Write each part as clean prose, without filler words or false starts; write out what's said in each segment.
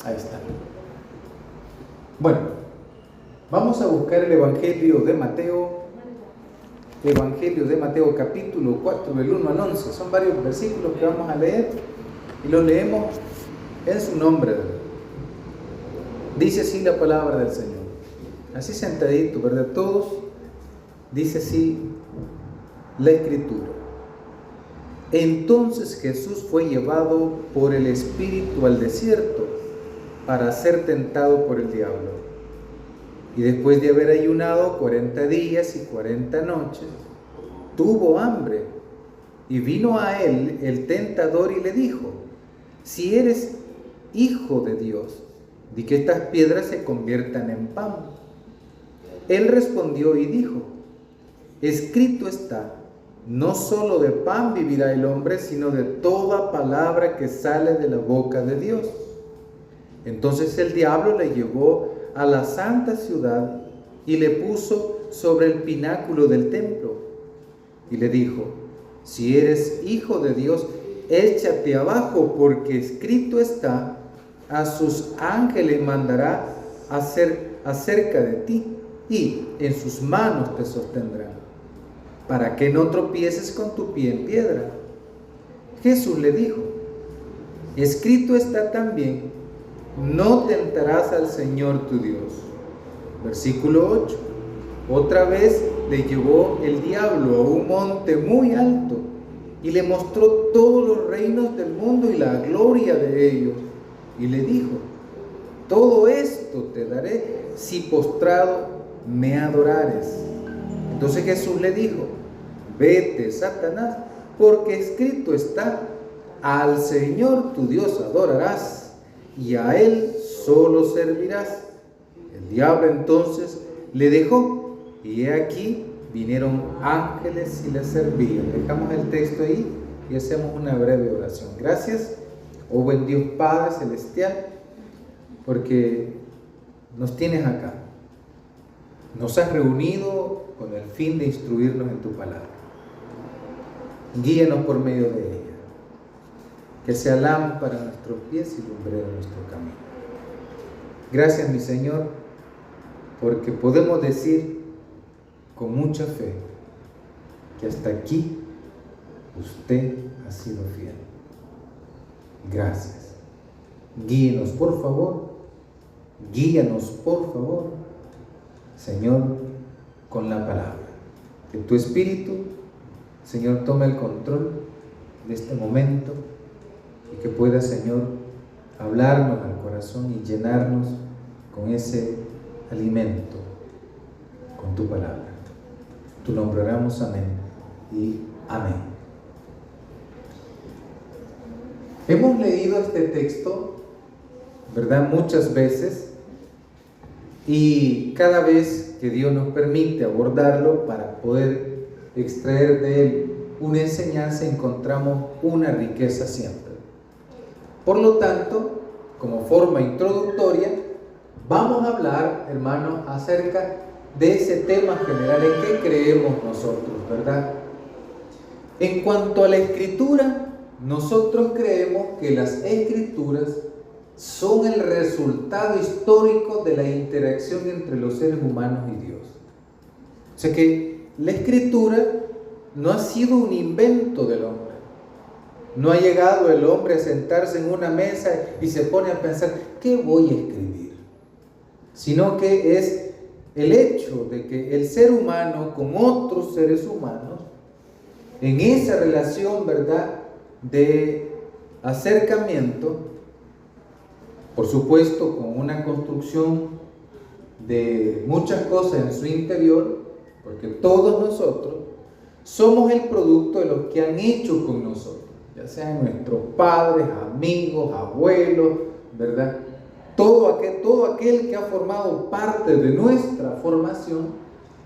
Ahí está. Bueno, vamos a buscar el Evangelio de Mateo. Evangelio de Mateo capítulo 4 del 1 al 11. Son varios versículos que vamos a leer y los leemos en su nombre. Dice así la palabra del Señor. Así sentadito, ¿verdad? Todos. Dice así la Escritura. Entonces Jesús fue llevado por el Espíritu al desierto para ser tentado por el diablo. Y después de haber ayunado 40 días y 40 noches, tuvo hambre. Y vino a él el tentador y le dijo: si eres hijo de Dios, di que estas piedras se conviertan en pan. Él respondió y dijo: escrito está, no solo de pan vivirá el hombre, sino de toda palabra que sale de la boca de Dios. Entonces el diablo le llevó a la santa ciudad y le puso sobre el pináculo del templo y le dijo: si eres hijo de Dios, échate abajo, porque escrito está, a sus ángeles mandará acerca de ti, y en sus manos te sostendrán, para que no tropieces con tu pie en piedra. Jesús le dijo: escrito está también, no tentarás al Señor tu Dios. Versículo 8. Otra vez le llevó el diablo a un monte muy alto y le mostró todos los reinos del mundo y la gloria de ellos. Y le dijo: todo esto te daré si postrado me adorares. Entonces Jesús le dijo: vete, Satanás, porque escrito está, al Señor tu Dios adorarás y a Él solo servirás. El diablo entonces le dejó, y he aquí vinieron ángeles y le servían. Dejamos el texto ahí y hacemos una breve oración. Gracias, oh buen Dios Padre Celestial, porque nos tienes acá. Nos has reunido con el fin de instruirnos en tu palabra. Guíanos por medio de ella, que sea lámpara a nuestros pies y lumbrera a nuestro camino. Gracias, mi Señor, porque podemos decir con mucha fe que hasta aquí usted ha sido fiel. Gracias. Guíenos, por favor. Guíanos, por favor, Señor, con la palabra. Que tu Espíritu, Señor, tome el control de este momento y que pueda, Señor, hablarnos al corazón y llenarnos con ese alimento, con tu palabra. Tu nombre oramos, amén y amén. Hemos leído este texto, ¿verdad?, muchas veces, y cada vez que Dios nos permite abordarlo para poder extraer de él una enseñanza, encontramos una riqueza siempre. Por lo tanto, como forma introductoria, vamos a hablar, hermanos, acerca de ese tema general en que creemos nosotros, ¿verdad? En cuanto a la Escritura, nosotros creemos que las Escrituras son el resultado histórico de la interacción entre los seres humanos y Dios. O sea que la Escritura no ha sido un invento del hombre. No ha llegado el hombre a sentarse en una mesa y se pone a pensar, ¿qué voy a escribir? Sino que es el hecho de que el ser humano con otros seres humanos, en esa relación, ¿verdad?, de acercamiento, por supuesto con una construcción de muchas cosas en su interior, porque todos nosotros somos el producto de lo que han hecho con nosotros, ya sean nuestros padres, amigos, abuelos, ¿verdad? Todo aquel que ha formado parte de nuestra formación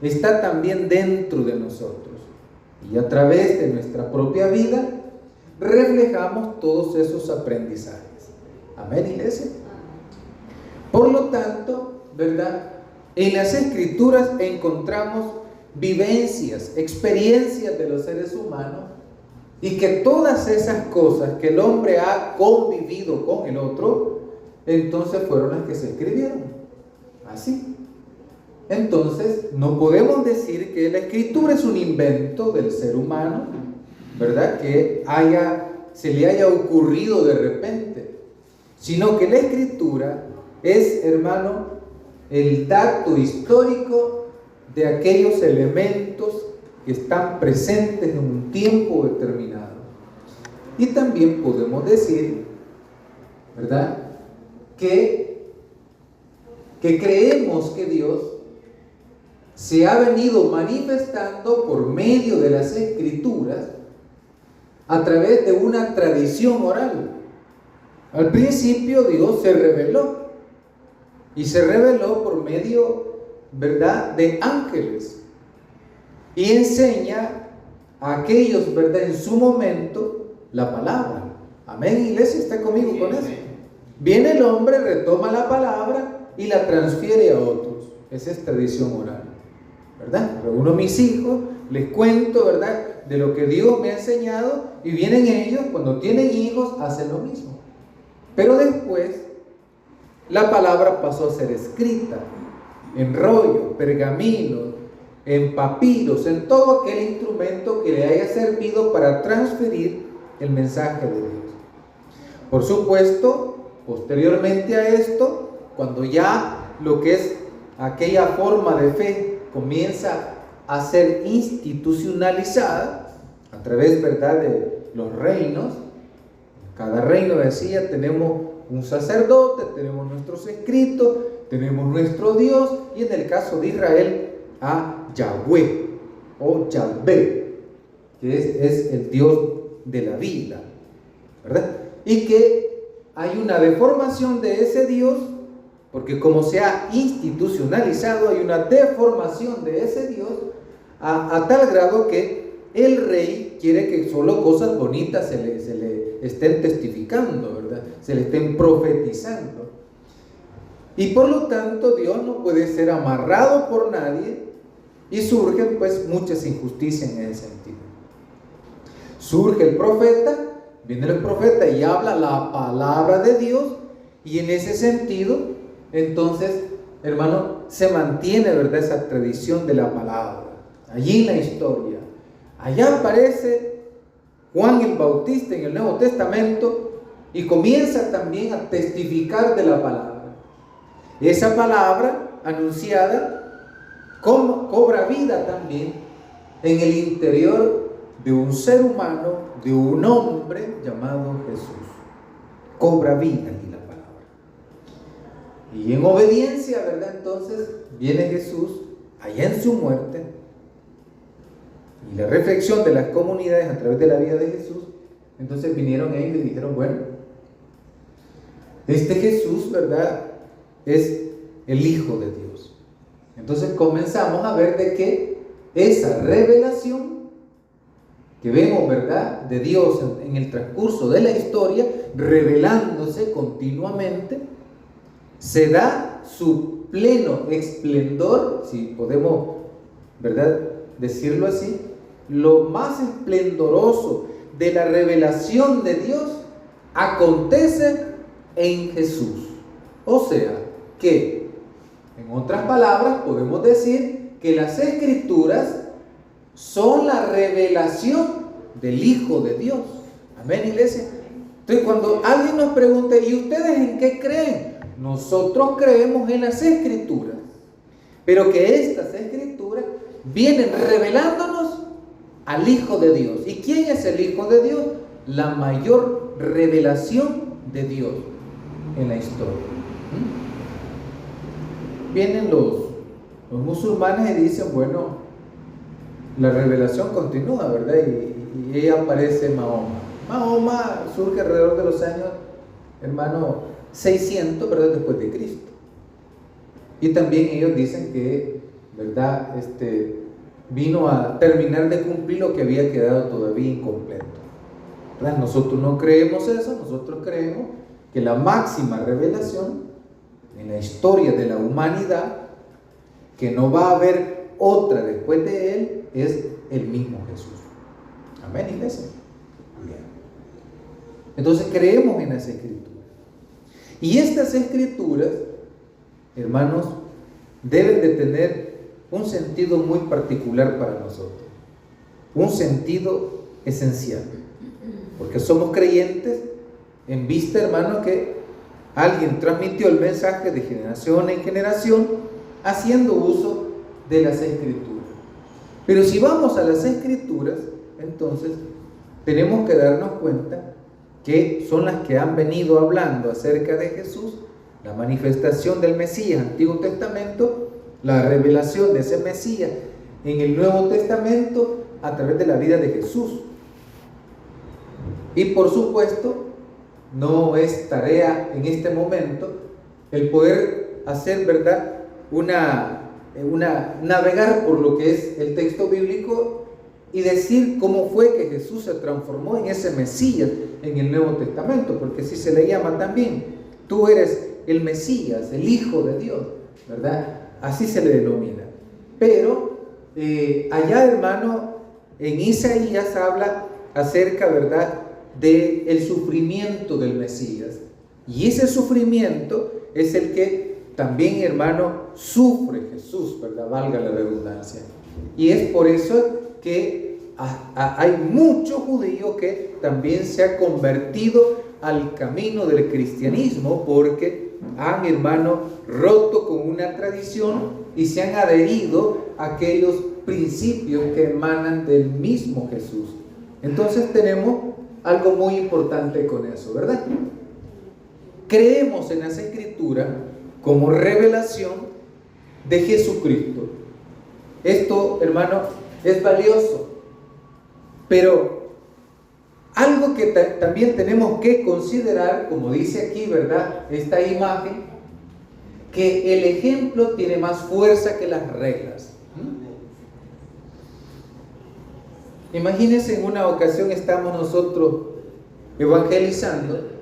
está también dentro de nosotros. Y a través de nuestra propia vida reflejamos todos esos aprendizajes. Amén, iglesia. Por lo tanto, ¿verdad?, en las Escrituras encontramos vivencias, experiencias de los seres humanos, y que todas esas cosas que el hombre ha convivido con el otro entonces fueron las que se escribieron. Así. Entonces, no podemos decir que la escritura es un invento del ser humano, ¿verdad? Que se le haya ocurrido de repente, sino que la escritura es, hermano, el dato histórico de aquellos elementos que están presentes en un tiempo determinado. Y también podemos decir, ¿verdad?, que creemos que Dios se ha venido manifestando por medio de las Escrituras a través de una tradición oral. Al principio Dios se reveló, y se reveló por medio, ¿verdad?, de ángeles, y enseña a aquellos, ¿verdad?, en su momento la palabra. Amén, iglesia, ¿está conmigo con eso? Viene el hombre, retoma la palabra y la transfiere a otros. Esa es tradición oral, ¿verdad? Reúno a mis hijos, les cuento, ¿verdad?, de lo que Dios me ha enseñado, y vienen ellos, cuando tienen hijos, hacen lo mismo. Pero después la palabra pasó a ser escrita en rollo, pergaminos, en papiros, en todo aquel instrumento que le haya servido para transferir el mensaje de Dios. Por supuesto, posteriormente a esto, cuando ya lo que es aquella forma de fe comienza a ser institucionalizada a través, ¿verdad?, de los reinos. Cada reino decía: tenemos un sacerdote, tenemos nuestros escritos, tenemos nuestro Dios, y en el caso de Israel a Yahweh o Yahvé, que es el Dios de la vida, ¿verdad? Y que hay una deformación de ese Dios, porque como se ha institucionalizado, hay una deformación de ese Dios a tal grado que el rey quiere que solo cosas bonitas se le estén testificando, ¿verdad?, se le estén profetizando. Y por lo tanto Dios no puede ser amarrado por nadie, y surgen pues muchas injusticias en ese sentido. Surge el profeta, viene el profeta y habla la palabra de Dios, y en ese sentido, entonces, hermano, se mantiene, ¿verdad?, esa tradición de la palabra. Allí en la historia, allá aparece Juan el Bautista en el Nuevo Testamento y comienza también a testificar de la palabra. Esa palabra anunciada cobra vida también en el interior de un ser humano, de un hombre llamado Jesús. Cobra vida aquí la palabra. Y en obediencia, ¿verdad?, entonces viene Jesús allá en su muerte, y la reflexión de las comunidades a través de la vida de Jesús. Entonces vinieron ellos y dijeron: bueno, este Jesús, ¿verdad?, es el Hijo de Dios. Entonces comenzamos a ver de que esa revelación que vemos, ¿verdad?, de Dios en el transcurso de la historia, revelándose continuamente, se da su pleno esplendor, si podemos, ¿verdad?, decirlo así. Lo más esplendoroso de la revelación de Dios acontece en Jesús. O sea, que, en otras palabras, podemos decir que las Escrituras son la revelación del Hijo de Dios. Amén, iglesia. Entonces, cuando alguien nos pregunte: ¿y ustedes en qué creen? Nosotros creemos en las Escrituras, pero que estas Escrituras vienen revelándonos al Hijo de Dios. ¿Y quién es el Hijo de Dios? La mayor revelación de Dios en la historia. Vienen los musulmanes y dicen: bueno, la revelación continúa, ¿verdad? Y ahí aparece Mahoma. Mahoma surge alrededor de los años, hermano, 600, ¿verdad?, después de Cristo. Y también ellos dicen que, ¿verdad?, vino a terminar de cumplir lo que había quedado todavía incompleto, ¿verdad? Nosotros no creemos eso. Nosotros creemos que la máxima revelación en la historia de la humanidad, que no va a haber otra después de él, es el mismo Jesús. Amén, iglesia. Bien. Entonces creemos en las Escrituras. Y estas escrituras, hermanos, deben de tener un sentido muy particular para nosotros, un sentido esencial, porque somos creyentes en vista, hermano, que alguien transmitió el mensaje de generación en generación haciendo uso de las escrituras. Pero si vamos a las escrituras, entonces tenemos que darnos cuenta que son las que han venido hablando acerca de Jesús, la manifestación del Mesías, Antiguo Testamento, la revelación de ese Mesías en el Nuevo Testamento a través de la vida de Jesús. Y por supuesto, no es tarea en este momento el poder hacer, ¿verdad?, navegar por lo que es el texto bíblico y decir cómo fue que Jesús se transformó en ese Mesías en el Nuevo Testamento, porque si se le llama también, tú eres el Mesías, el Hijo de Dios, ¿verdad? Así se le denomina. Pero allá, hermano, en Isaías habla acerca, ¿verdad?, del sufrimiento del Mesías. Y ese sufrimiento es el que también, hermano, sufre Jesús, ¿verdad? Valga la redundancia. Y es por eso que hay muchos judíos que también se han convertido al camino del cristianismo, porque han, hermano, roto con una tradición y se han adherido a aquellos principios que emanan del mismo Jesús. Entonces tenemos algo muy importante con eso, ¿verdad? Creemos en las escrituras como revelación de Jesucristo. Esto, hermano, es valioso, pero algo que también tenemos que considerar, como dice aquí, ¿verdad?, esta imagen, que el ejemplo tiene más fuerza que las reglas. Imagínense, en una ocasión estamos nosotros evangelizando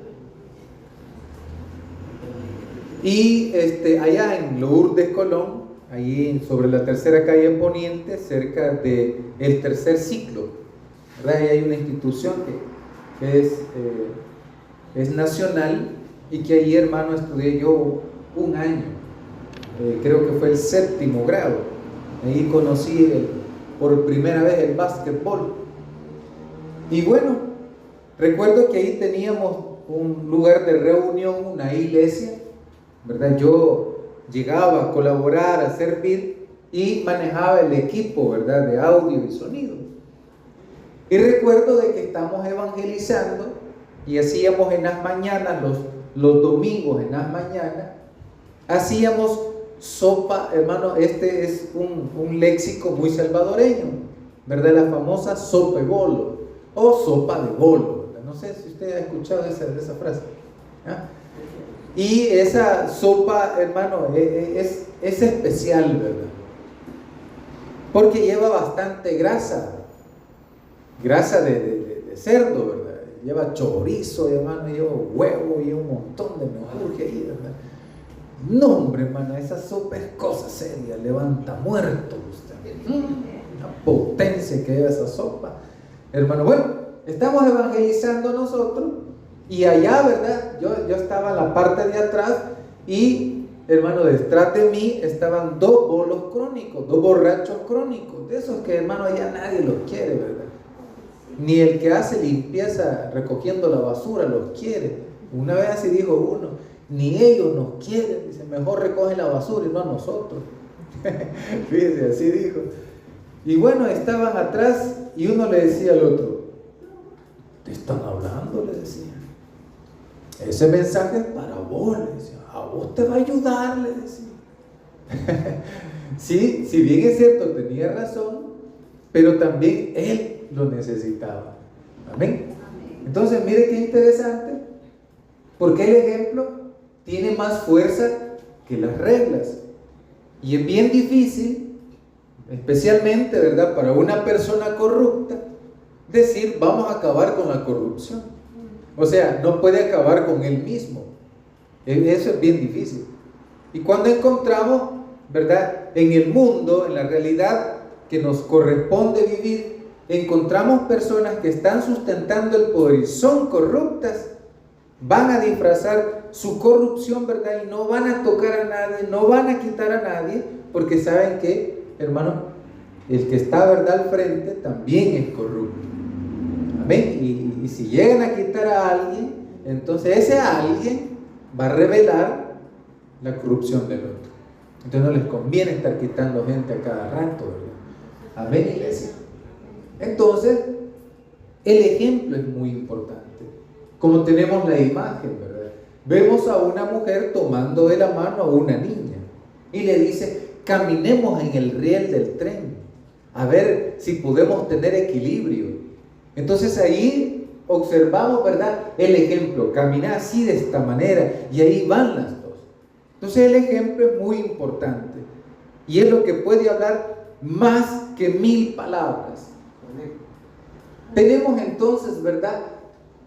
y allá en Lourdes, Colón, ahí sobre la tercera calle en Poniente, cerca del tercer ciclo, ¿verdad? Ahí hay una institución que es nacional y que ahí, hermano, estudié yo un año, creo que fue el 7º grado. Ahí conocí por primera vez el básquetbol. Y bueno, recuerdo que ahí teníamos un lugar de reunión, una iglesia, ¿verdad? Yo llegaba a colaborar, a servir y manejaba el equipo, ¿verdad?, de audio y sonido. Y recuerdo de que estamos evangelizando y hacíamos en las mañanas, los domingos en las mañanas, hacíamos sopa, hermano. Este es un léxico muy salvadoreño, ¿verdad? La famosa sopa de bolo o sopa de bolo, ¿verdad? No sé si usted ha escuchado esa frase, ¿ah? Y esa sopa, hermano, es especial, ¿verdad? Porque lleva bastante grasa de cerdo, ¿verdad? Lleva chorizo, hermano, lleva huevo y un montón de menjurje ahí, ¿verdad? No, hombre, hermano, esa sopa es cosa seria, levanta muertos usted. Una potencia que lleva esa sopa, hermano. Bueno, estamos evangelizando nosotros y allá, ¿verdad? Yo estaba en la parte de atrás y, hermano, detrás de mí estaban 2 bolos crónicos, 2 borrachos crónicos, de esos que, hermano, ya nadie los quiere, ¿verdad? Ni el que hace limpieza recogiendo la basura los quiere. Una vez así dijo uno: ni ellos nos quieren, dice, mejor recogen la basura y no a nosotros. Fíjense, así dijo. Y bueno, estaban atrás y uno le decía al otro: ¿te están hablando?, le decía. Ese mensaje es para vos, le decía. A vos te va a ayudar, le decía. Sí, si bien es cierto, tenía razón, pero también él lo necesitaba. Amén. Entonces, mire qué interesante, porque el ejemplo tiene más fuerza que las reglas. Y es bien difícil, especialmente, ¿verdad?, para una persona corrupta, decir vamos a acabar con la corrupción. O sea, no puede acabar con él mismo. Eso es bien difícil. Y cuando encontramos, ¿verdad?, en el mundo, en la realidad que nos corresponde vivir, encontramos personas que están sustentando el poder y son corruptas, van a disfrazar su corrupción, ¿verdad? Y no van a tocar a nadie, no van a quitar a nadie, porque saben que, hermano, el que está, ¿verdad?, al frente también es corrupto. Amén. Y si llegan a quitar a alguien, entonces ese alguien va a revelar la corrupción del otro. Entonces no les conviene estar quitando gente a cada rato, ¿verdad? Amén, iglesia. Entonces, el ejemplo es muy importante. Como tenemos la imagen, ¿verdad? Vemos a una mujer tomando de la mano a una niña y le dice: caminemos en el riel del tren, a ver si podemos tener equilibrio. Entonces ahí observamos, ¿verdad?, el ejemplo, caminar así de esta manera, y ahí van las dos. Entonces el ejemplo es muy importante y es lo que puede hablar más que 1000 palabras. Tenemos entonces, ¿verdad?,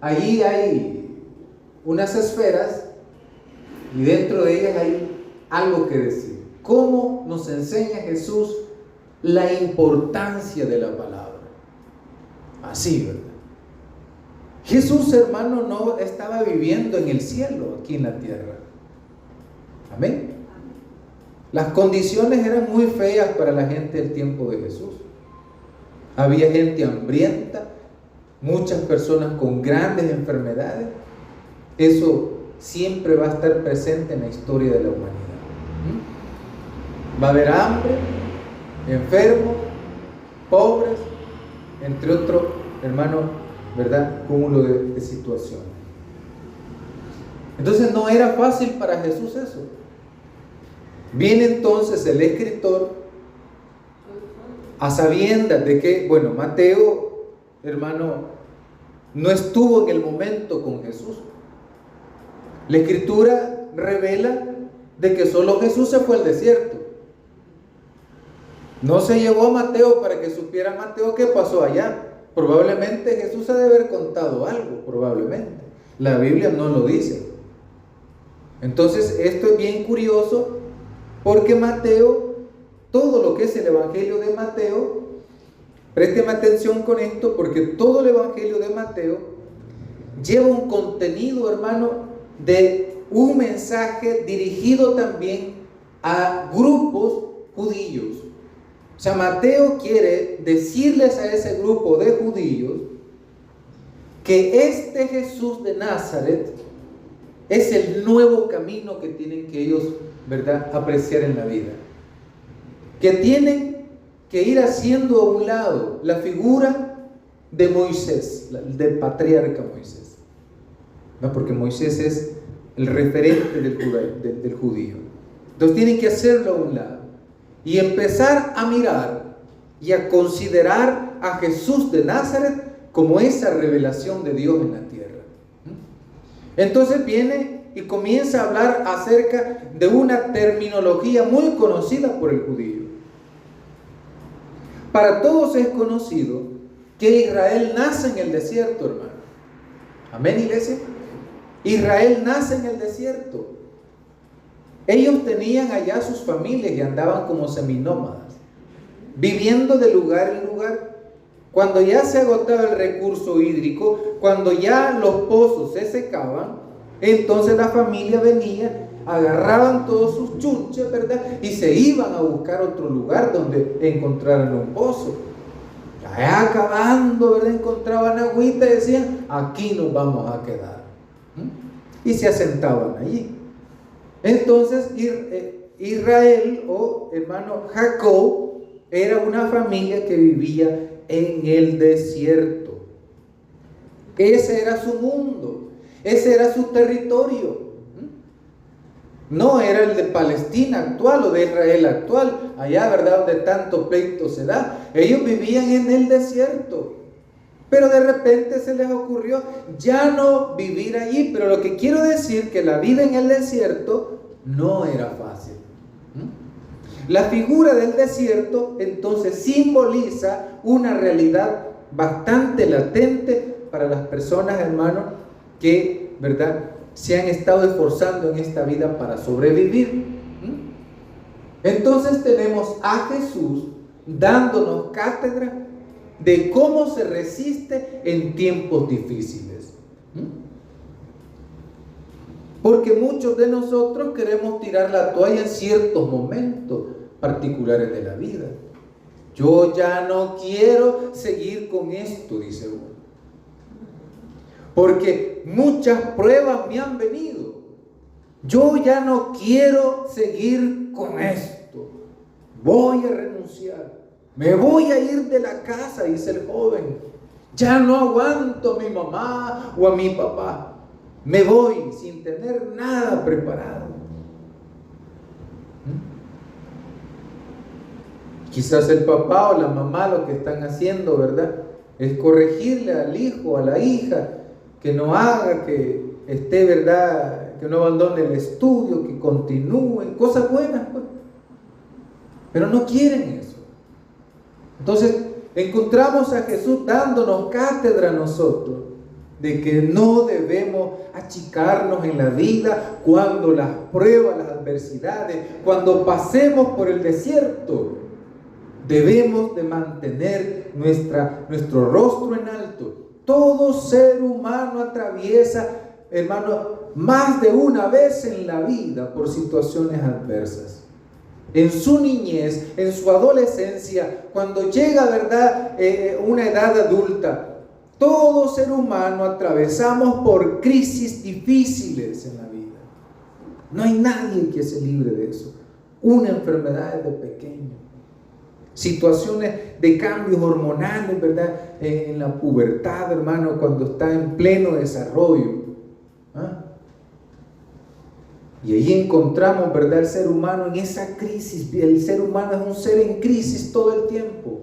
ahí hay unas esferas y dentro de ellas hay algo que decir. ¿Cómo nos enseña Jesús la importancia de la palabra? Así, ¿verdad? Jesús, hermano, no estaba viviendo en el cielo, aquí en la tierra. Amén. Las condiciones eran muy feas para la gente del tiempo de Jesús. Había gente hambrienta, muchas personas con grandes enfermedades. Eso siempre va a estar presente en la historia de la humanidad. Va a haber hambre, enfermos, pobres, entre otros, hermano, ¿verdad?, cúmulo de situaciones. Entonces no era fácil para Jesús eso. Viene entonces el escritor a sabiendas de que, bueno, Mateo, hermano, no estuvo en el momento con Jesús. La escritura revela de que solo Jesús se fue al desierto. No se llevó a Mateo para que supiera Mateo qué pasó allá. Probablemente Jesús ha de haber contado algo, probablemente. La Biblia no lo dice. Entonces esto es bien curioso, porque Mateo, todo lo que es el Evangelio de Mateo, présteme atención con esto, porque todo el Evangelio de Mateo lleva un contenido, hermano, de un mensaje dirigido también a grupos judíos. O sea, Mateo quiere decirles a ese grupo de judíos que este Jesús de Nazaret es el nuevo camino que tienen que ellos, ¿verdad?, apreciar en la vida. Que tienen que ir haciendo a un lado la figura de Moisés, del patriarca Moisés. ¿No? Porque Moisés es el referente del judío. Entonces tienen que hacerlo a un lado y empezar a mirar y a considerar a Jesús de Nazaret como esa revelación de Dios en la tierra. Entonces viene y comienza a hablar acerca de una terminología muy conocida por el judío. Para todos es conocido que Israel nace en el desierto, hermano. Amén, iglesia. Israel nace en el desierto. Ellos tenían allá sus familias y andaban como seminómadas, viviendo de lugar en lugar. Cuando ya se agotaba el recurso hídrico, cuando ya los pozos se secaban, entonces la familia venía, agarraban todos sus chunches, ¿verdad?, y se iban a buscar otro lugar donde encontraran un pozo. Ya acabando, ¿verdad?, encontraban agüita y decían: aquí nos vamos a quedar. Y se asentaban allí. Entonces Israel, o hermano Jacob, era una familia que vivía en el desierto. Ese era su mundo, ese era su territorio. No era el de Palestina actual o de Israel actual, allá, ¿verdad?, donde tanto pleito se da. Ellos vivían en el desierto, pero de repente se les ocurrió ya no vivir allí. Pero lo que quiero decir, que la vida en el desierto no era fácil. La figura del desierto entonces simboliza una realidad bastante latente para las personas, hermanos, que, ¿verdad?, se han estado esforzando en esta vida para sobrevivir. Entonces tenemos a Jesús dándonos cátedra de cómo se resiste en tiempos difíciles. Porque muchos de nosotros queremos tirar la toalla en ciertos momentos particulares de la vida. Yo ya no quiero seguir con esto, dice uno. Porque muchas pruebas me han venido. Yo ya no quiero seguir con esto. Voy a renunciar. Me voy a ir de la casa, dice el joven. Ya no aguanto a mi mamá o a mi papá. Me voy sin tener nada preparado. Quizás el papá o la mamá lo que están haciendo, ¿verdad?, es corregirle al hijo, a la hija, que no haga, que esté, ¿verdad?, que no abandone el estudio, que continúe, cosas buenas, pues. Pero no quieren eso. Entonces, encontramos a Jesús dándonos cátedra a nosotros de que no debemos achicarnos en la vida cuando las pruebas, las adversidades, cuando pasemos por el desierto. Debemos de mantener nuestro rostro en alto. Todo ser humano atraviesa, hermano, más de una vez en la vida por situaciones adversas. En su niñez, en su adolescencia, cuando llega, ¿verdad?, una edad adulta, todo ser humano atravesamos por crisis difíciles en la vida. No hay nadie que se libre de eso. Una enfermedad desde pequeño. Situaciones de cambios hormonales, ¿verdad?, en la pubertad, hermano, cuando está en pleno desarrollo. ¿Ah? Y ahí encontramos, ¿verdad?, el ser humano en esa crisis. El ser humano es un ser en crisis todo el tiempo.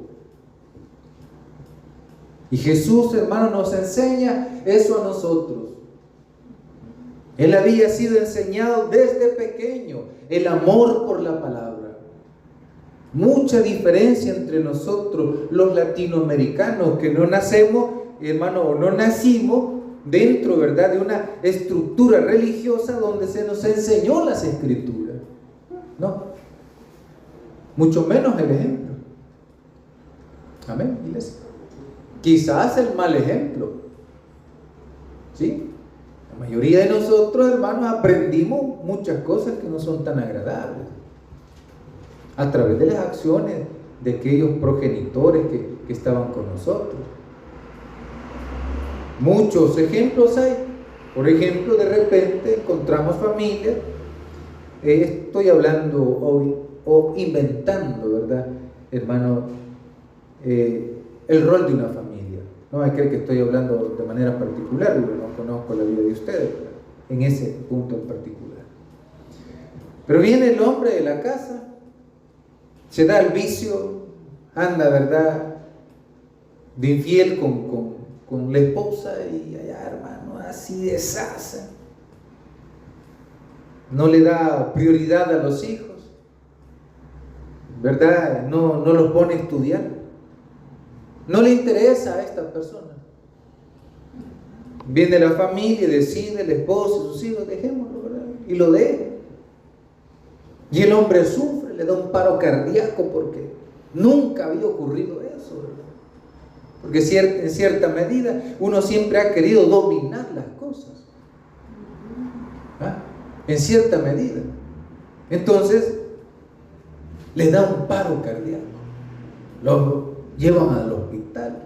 Y Jesús, hermano, nos enseña eso a nosotros. Él había sido enseñado desde pequeño el amor por la palabra. Mucha diferencia entre nosotros, los latinoamericanos, que no nacemos, hermano, o no nacimos dentro, ¿verdad?, de una estructura religiosa donde se nos enseñó las escrituras. No. Mucho menos el ejemplo. Amén, iglesia. Quizás el mal ejemplo. ¿Sí? La mayoría de nosotros, hermanos, aprendimos muchas cosas que no son tan agradables a través de las acciones de aquellos progenitores que estaban con nosotros. Muchos ejemplos hay. Por ejemplo, de repente encontramos familias, estoy hablando hoy, o inventando, ¿verdad, hermano, el rol de una familia. No me cree que estoy hablando de manera particular, yo no conozco la vida de ustedes, ¿verdad?, en ese punto en particular. Pero viene el hombre de la casa, se da el vicio, anda, ¿verdad?, de infiel con la esposa y allá, hermano, así deshace. No le da prioridad a los hijos, ¿verdad? No los pone a estudiar. No le interesa a esta persona. Viene la familia y decide, el esposo y sus hijos, dejémoslo, ¿verdad?, y lo deja. Y el hombre sufre, le da un paro cardíaco porque nunca había ocurrido eso, ¿verdad? Porque en cierta medida uno siempre ha querido dominar las cosas. ¿Ah? En cierta medida. Entonces, le da un paro cardíaco. Lo llevan al hospital.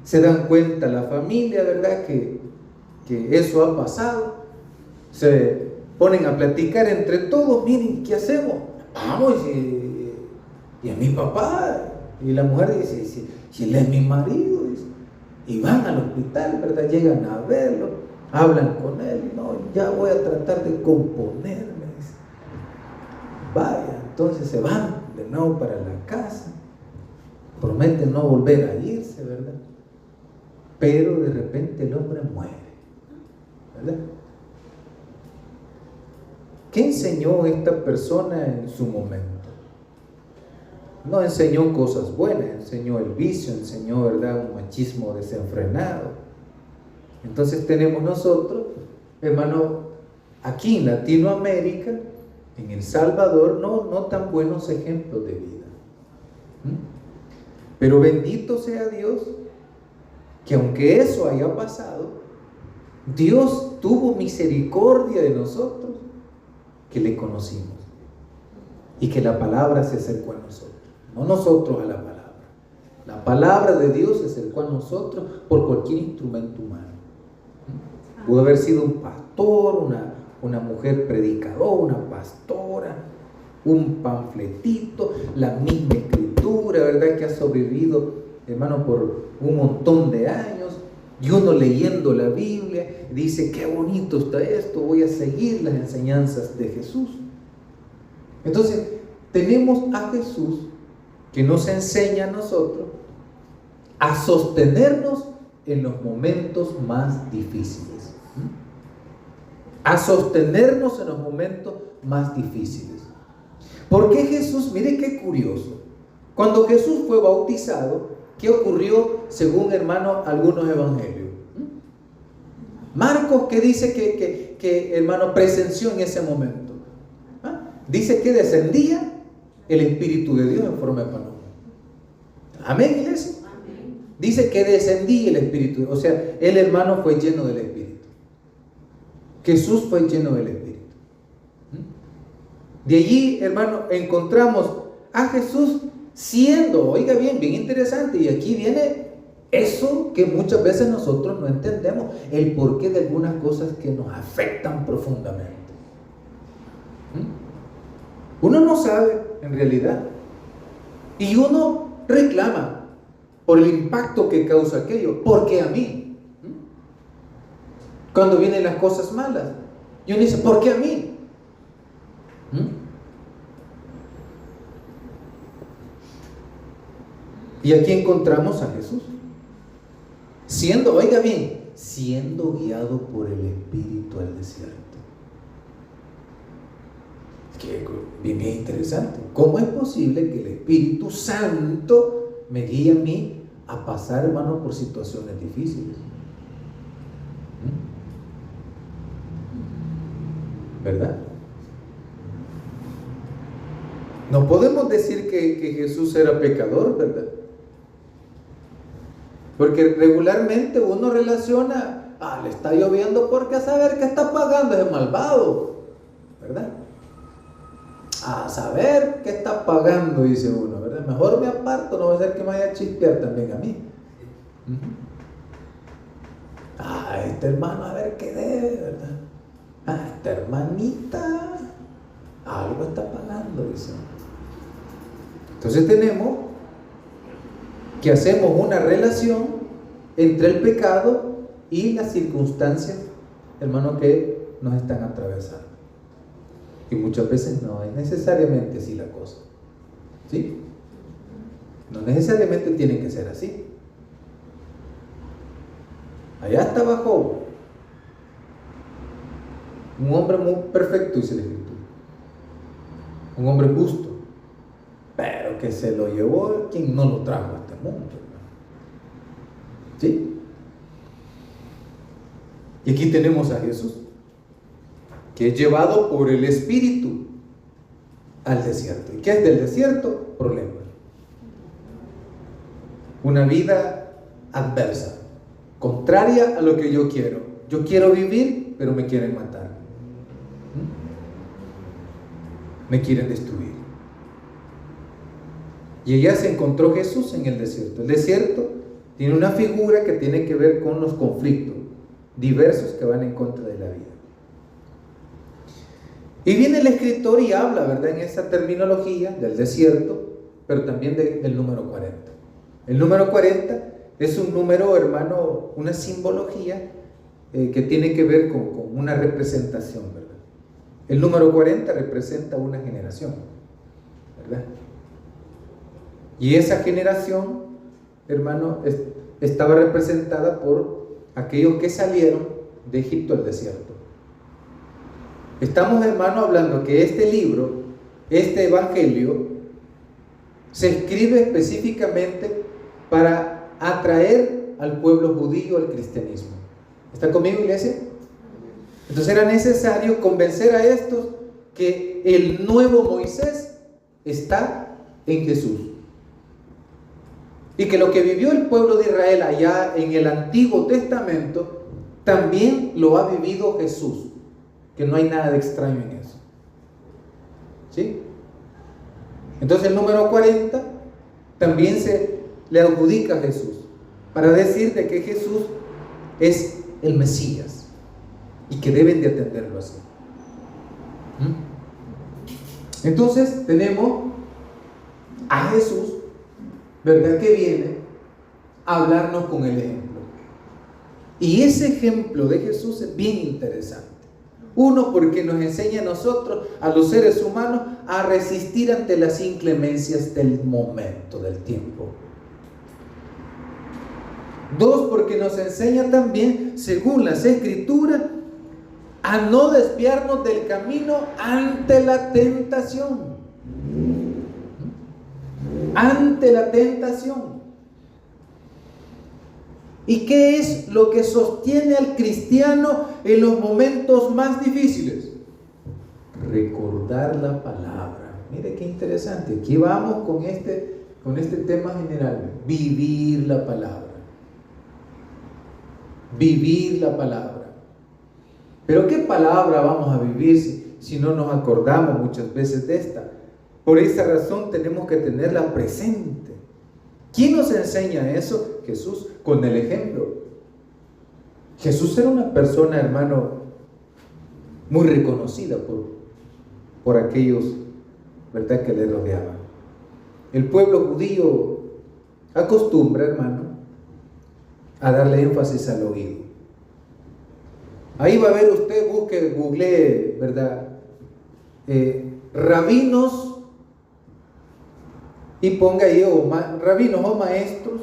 Se dan cuenta la familia, ¿verdad?, que eso ha pasado. Se ponen a platicar entre todos, miren, ¿qué hacemos? Vamos, y a mi papá. Y la mujer dice, si él es mi marido, dice. Y van al hospital, ¿verdad? Llegan a verlo, hablan con él, no, ya voy a tratar de componerme, dice. Vaya, entonces se van de nuevo para la casa, prometen no volver a irse, ¿verdad? Pero de repente el hombre muere, ¿verdad? ¿Qué enseñó esta persona en su momento? No enseñó cosas buenas, enseñó el vicio, enseñó, ¿verdad?, un machismo desenfrenado. Entonces tenemos nosotros, hermano, aquí en Latinoamérica, en El Salvador, no tan buenos ejemplos de vida. Pero bendito sea Dios, que aunque eso haya pasado, Dios tuvo misericordia de nosotros que le conocimos y que la palabra se acercó a nosotros, no nosotros a la palabra. La palabra de Dios se acercó a nosotros por cualquier instrumento humano. Pudo haber sido un pastor, una mujer predicadora, una pastora, un panfletito, la misma escritura, ¿verdad? Que ha sobrevivido, hermano, por un montón de años. Y uno leyendo la Biblia dice: qué bonito está esto, voy a seguir las enseñanzas de Jesús. Entonces, tenemos a Jesús que nos enseña a nosotros a sostenernos en los momentos más difíciles. A sostenernos en los momentos más difíciles. Porque Jesús, mire qué curioso, cuando Jesús fue bautizado, ¿qué ocurrió según, hermano, algunos evangelios? Marcos, ¿qué dice que hermano, presenció en ese momento? Dice que descendía el Espíritu de Dios en forma de paloma. Amén, iglesia. Dice que descendía el Espíritu, o sea, el hermano fue lleno del Espíritu. Jesús fue lleno del Espíritu. De allí, hermano, encontramos a Jesús siendo, oiga bien, bien interesante, y aquí viene eso que muchas veces nosotros no entendemos, el porqué de algunas cosas que nos afectan profundamente. Uno no sabe en realidad, y uno reclama por el impacto que causa aquello. ¿Por qué a mí? Cuando vienen las cosas malas, y uno dice: ¿por qué a mí? Y aquí encontramos a Jesús siendo, oiga bien, siendo guiado por el Espíritu al desierto. Que bien interesante. ¿Cómo es posible que el Espíritu Santo me guíe a mí a pasar, hermano, por situaciones difíciles? ¿Verdad? No podemos decir que Jesús era pecador, ¿verdad? Porque regularmente uno relaciona: le está lloviendo porque a saber qué está pagando ese malvado, ¿verdad? A saber qué está pagando, dice uno, ¿verdad? Mejor me aparto, no va a ser que me vaya a chispear también a mí. Este hermano, a ver qué debe, ¿verdad? Esta hermanita, algo está pagando, dice uno. Entonces tenemos que hacemos una relación entre el pecado y las circunstancias, hermano, que nos están atravesando. Y muchas veces no es necesariamente así la cosa. ¿Sí? No necesariamente tiene que ser así. Allá estaba Job, un hombre muy perfecto, dice la Escritura, un hombre justo, pero que se lo llevó quien no lo trajo a este mundo. ¿Sí? Y aquí tenemos a Jesús, que es llevado por el Espíritu al desierto. ¿Y qué es del desierto? Problema. Una vida adversa, contraria a lo que yo quiero. Yo quiero vivir, pero me quieren matar. Me quieren destruir. Y allá se encontró Jesús en el desierto. El desierto tiene una figura que tiene que ver con los conflictos diversos que van en contra de la vida. Y viene el escritor y habla, ¿verdad?, en esa terminología del desierto, pero también del número 40. El número 40 es un número, hermano, una simbología que tiene que ver con una representación, ¿verdad? El número 40 representa una generación, ¿verdad? Y esa generación, hermano, estaba representada por aquellos que salieron de Egipto al desierto. Estamos, hermano, hablando que este libro, este evangelio, se escribe específicamente para atraer al pueblo judío al cristianismo. ¿Está conmigo, iglesia? Entonces era necesario convencer a estos que el nuevo Moisés está en Jesús. Y que lo que vivió el pueblo de Israel allá en el Antiguo Testamento también lo ha vivido Jesús, que no hay nada de extraño en eso. ¿Sí? Entonces el número 40 también se le adjudica a Jesús, para decir de que Jesús es el Mesías y que deben de atenderlo así. Entonces tenemos a Jesús, ¿verdad?, que viene a hablarnos con el ejemplo. Y ese ejemplo de Jesús es bien interesante. Uno, porque nos enseña a nosotros, a los seres humanos, a resistir ante las inclemencias del momento, del tiempo. Dos, porque nos enseña también, según las Escrituras, a no desviarnos del camino ante la tentación. Ante la tentación. ¿Y qué es lo que sostiene al cristiano en los momentos más difíciles? Recordar la palabra. Mire qué interesante. Aquí vamos con este tema general. Vivir la palabra. Vivir la palabra. Pero ¿qué palabra vamos a vivir si no nos acordamos muchas veces de esta? Por esa razón tenemos que tenerla presente. ¿Quién nos enseña eso? Jesús, con el ejemplo. Jesús era una persona, hermano, muy reconocida por aquellos, ¿verdad?, que le rodeaban. El pueblo judío acostumbra, hermano, a darle énfasis al oído. Ahí va a ver usted, googlee, ¿verdad?, rabinos, y ponga ahí rabinos o maestros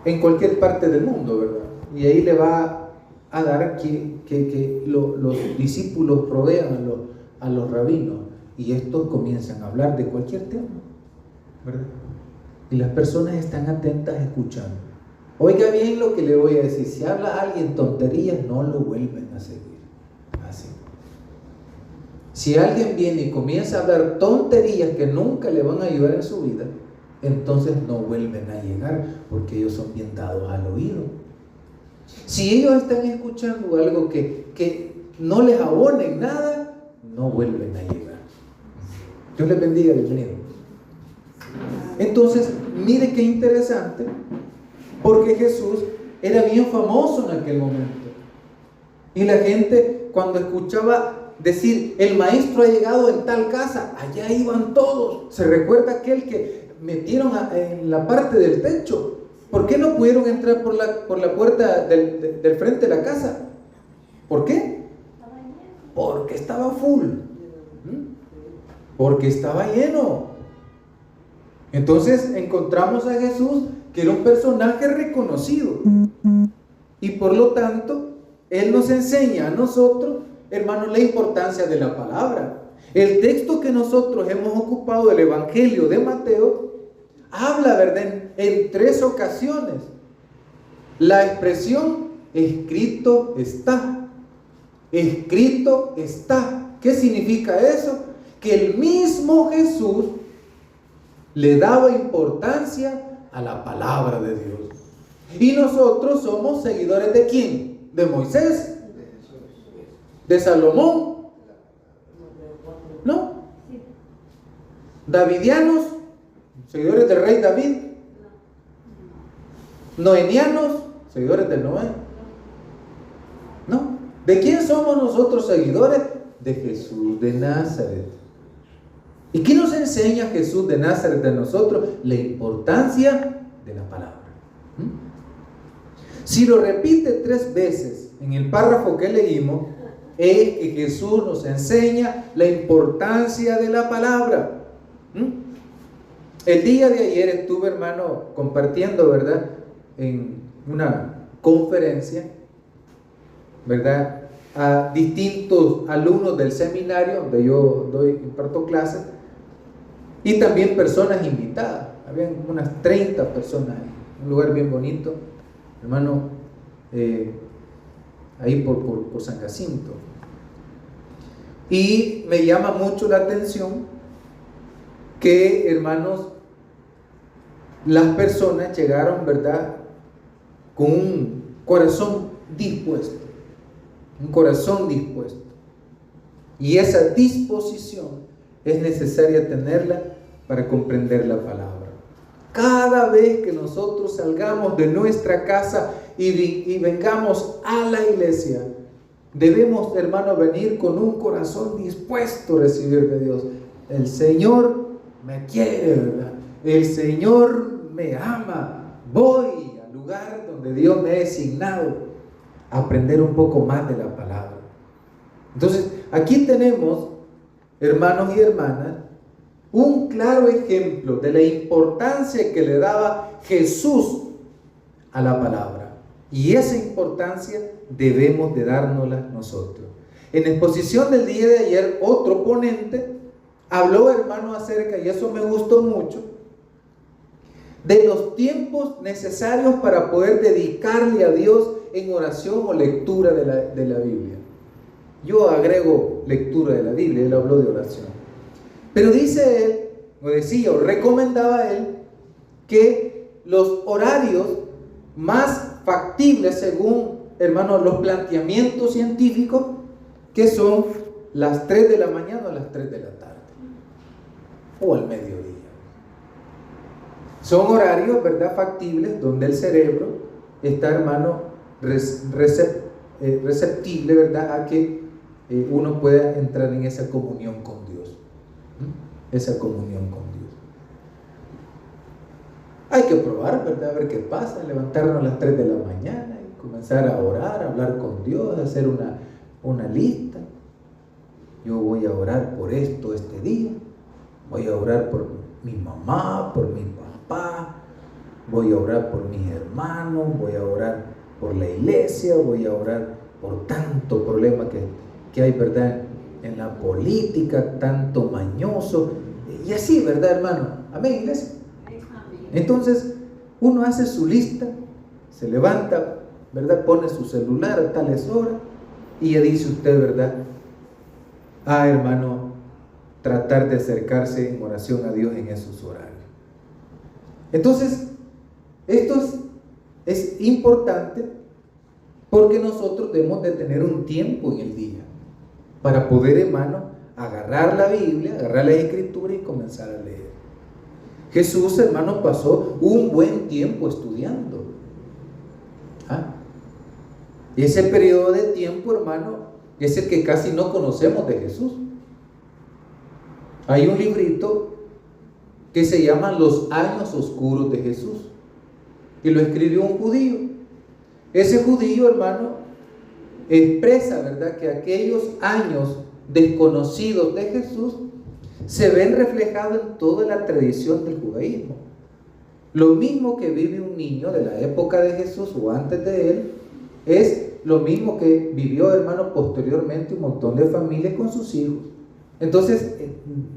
en cualquier parte del mundo, ¿verdad? Y ahí le va a dar que los discípulos rodean a los rabinos, y estos comienzan a hablar de cualquier tema, ¿verdad? Y las personas están atentas escuchando. Oiga bien lo que le voy a decir: si habla alguien tonterías, no lo vuelven a seguir. Así. Si alguien viene y comienza a hablar tonterías que nunca le van a ayudar en su vida, entonces no vuelven a llegar, porque ellos son bien dados al oído. Si ellos están escuchando algo que no les abona en nada, no vuelven a llegar. Dios les bendiga, bienvenido. Entonces, mire qué interesante, porque Jesús era bien famoso en aquel momento. Y la gente, cuando escuchaba decir: el maestro ha llegado en tal casa, allá iban todos. ¿Se recuerda aquel que metieron en la parte del techo? ¿Por qué no pudieron entrar por la puerta del frente de la casa? ¿Por qué? Porque estaba full. Porque estaba lleno. Entonces encontramos a Jesús, que era un personaje reconocido. Y por lo tanto, Él nos enseña a nosotros, hermanos, la importancia de la palabra. El texto que nosotros hemos ocupado del Evangelio de Mateo habla, ¿verdad?, en 3 ocasiones la expresión escrito está. Escrito está. ¿Qué significa eso? Que el mismo Jesús le daba importancia a la palabra de Dios. Y nosotros somos seguidores ¿de quién? ¿De Moisés? ¿De Salomón? ¿No? ¿Davidianos? ¿Seguidores del rey David? ¿Noenianos? ¿Seguidores de Noé? ¿No? ¿De quién somos nosotros seguidores? De Jesús de Nazaret. ¿Y qué nos enseña Jesús de Nazaret de nosotros? La importancia de la palabra. Si lo repite 3 veces en el párrafo que leímos, es que Jesús nos enseña la importancia de la palabra. El día de ayer estuve, hermano, compartiendo, ¿verdad?, en una conferencia, ¿verdad?, a distintos alumnos del seminario donde yo imparto clases, y también personas invitadas. Habían unas 30 personas ahí, un lugar bien bonito, hermano, ahí por San Jacinto. Y me llama mucho la atención que, hermanos, las personas llegaron, ¿verdad?, con un corazón dispuesto, un corazón dispuesto. Y esa disposición es necesaria tenerla para comprender la palabra. Cada vez que nosotros salgamos de nuestra casa y vengamos a la iglesia, debemos, hermano, venir con un corazón dispuesto a recibir de Dios. El Señor me quiere, ¿verdad? El Señor me ama. Voy al lugar donde Dios me ha designado a aprender un poco más de la palabra. Entonces, aquí tenemos, hermanos y hermanas, un claro ejemplo de la importancia que le daba Jesús a la palabra. Y esa importancia debemos de dárnosla nosotros. En la exposición del día de ayer, otro ponente habló, hermano, acerca, y eso me gustó mucho, de los tiempos necesarios para poder dedicarle a Dios en oración o lectura de la Biblia. Yo agrego lectura de la Biblia, él habló de oración. Pero dice él, o decía, o recomendaba él, que los horarios más factibles, según, hermanos, los planteamientos científicos, que son las 3 de la mañana o las 3 de la tarde, o al mediodía. Son horarios, ¿verdad?, factibles, donde el cerebro está, hermano, receptible, ¿verdad?, a que uno pueda entrar en esa comunión con Dios. Esa comunión con Dios. Hay que probar, ¿verdad?, a ver qué pasa, levantarnos a las 3 de la mañana y comenzar a orar, a hablar con Dios, hacer una lista. Yo voy a orar por esto este día, voy a orar por mi mamá, por mi papá, voy a orar por mis hermanos, voy a orar por la iglesia, voy a orar por tanto problema que hay, ¿verdad?, en la política, tanto mañoso, y así, ¿verdad, hermano? Amén, iglesia. Entonces, uno hace su lista, se levanta, ¿verdad?, pone su celular a tales horas, y ya dice usted, ¿verdad?, hermano, tratar de acercarse en oración a Dios en esos horarios. Entonces, esto es importante, porque nosotros debemos de tener un tiempo en el día para poder, hermano, agarrar la Biblia, agarrar la Escritura y comenzar a leer. Jesús, hermano, pasó un buen tiempo estudiando. Ese periodo de tiempo, hermano, es el que casi no conocemos de Jesús. Hay un librito que se llama Los años oscuros de Jesús, y lo escribió un judío. Ese judío, hermano, expresa, ¿verdad?, que aquellos años desconocidos de Jesús se ven reflejados en toda la tradición del judaísmo. Lo mismo que vive un niño de la época de Jesús o antes de él, es lo mismo que vivió, hermano, posteriormente un montón de familias con sus hijos. Entonces,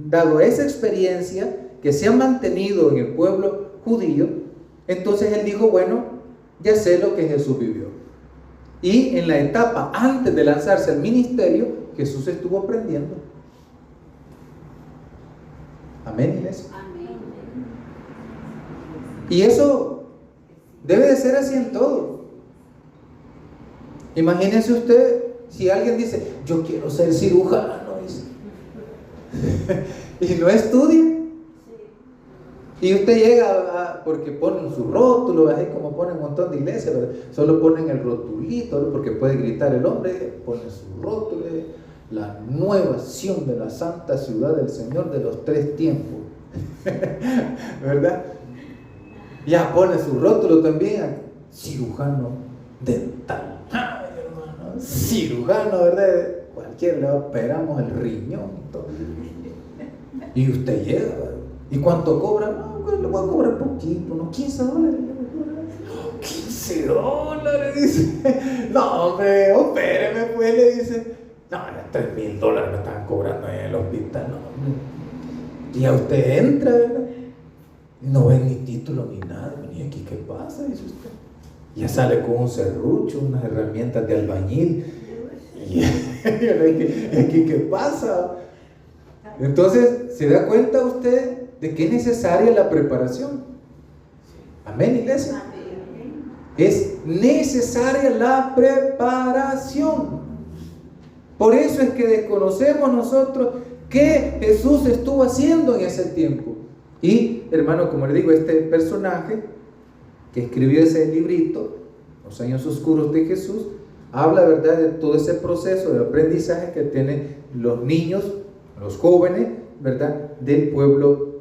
dado esa experiencia que se ha mantenido en el pueblo judío, entonces él dijo, bueno, ya sé lo que Jesús vivió. Y en la etapa antes de lanzarse al ministerio, Jesús estuvo aprendiendo. Amén, iglesia. Amén. Y eso debe de ser así en todo. Imagínese usted, si alguien dice, yo quiero ser cirujano, dice, y no estudia. Y usted llega porque ponen su rótulo, así como ponen un montón de iglesias, ¿verdad? Solo ponen el rotulito, porque puede gritar el hombre, pone su rótulo, la nueva acción de la santa ciudad del Señor de los 3 tiempos, ¿verdad? Ya pone su rótulo también, cirujano dental. Ay, hermano, cirujano, ¿verdad? Cualquiera le operamos el riñón, todo. Y usted llega, ¿verdad? ¿Y cuánto cobra? No, pues le voy a cobrar poquito, ¿no? $15. $15, dice. No, hombre, opéreme, pues, le dice. No, $3,000 me estaban cobrando en el hospital, no, hombre. Y a usted entra, ¿verdad? No ve ni título ni nada. ¿Y aquí qué pasa?, dice usted. Ya sale con un serrucho, unas herramientas de albañil. Y aquí qué pasa. Entonces, ¿se da cuenta usted de que es necesaria la preparación? Amén, iglesia. Es necesaria la preparación. Por eso es que desconocemos nosotros qué Jesús estuvo haciendo en ese tiempo. Y, hermano, como le digo, este personaje que escribió ese librito, Los años oscuros de Jesús, habla, ¿verdad?, de todo ese proceso de aprendizaje que tienen los niños, los jóvenes, ¿verdad?, del pueblo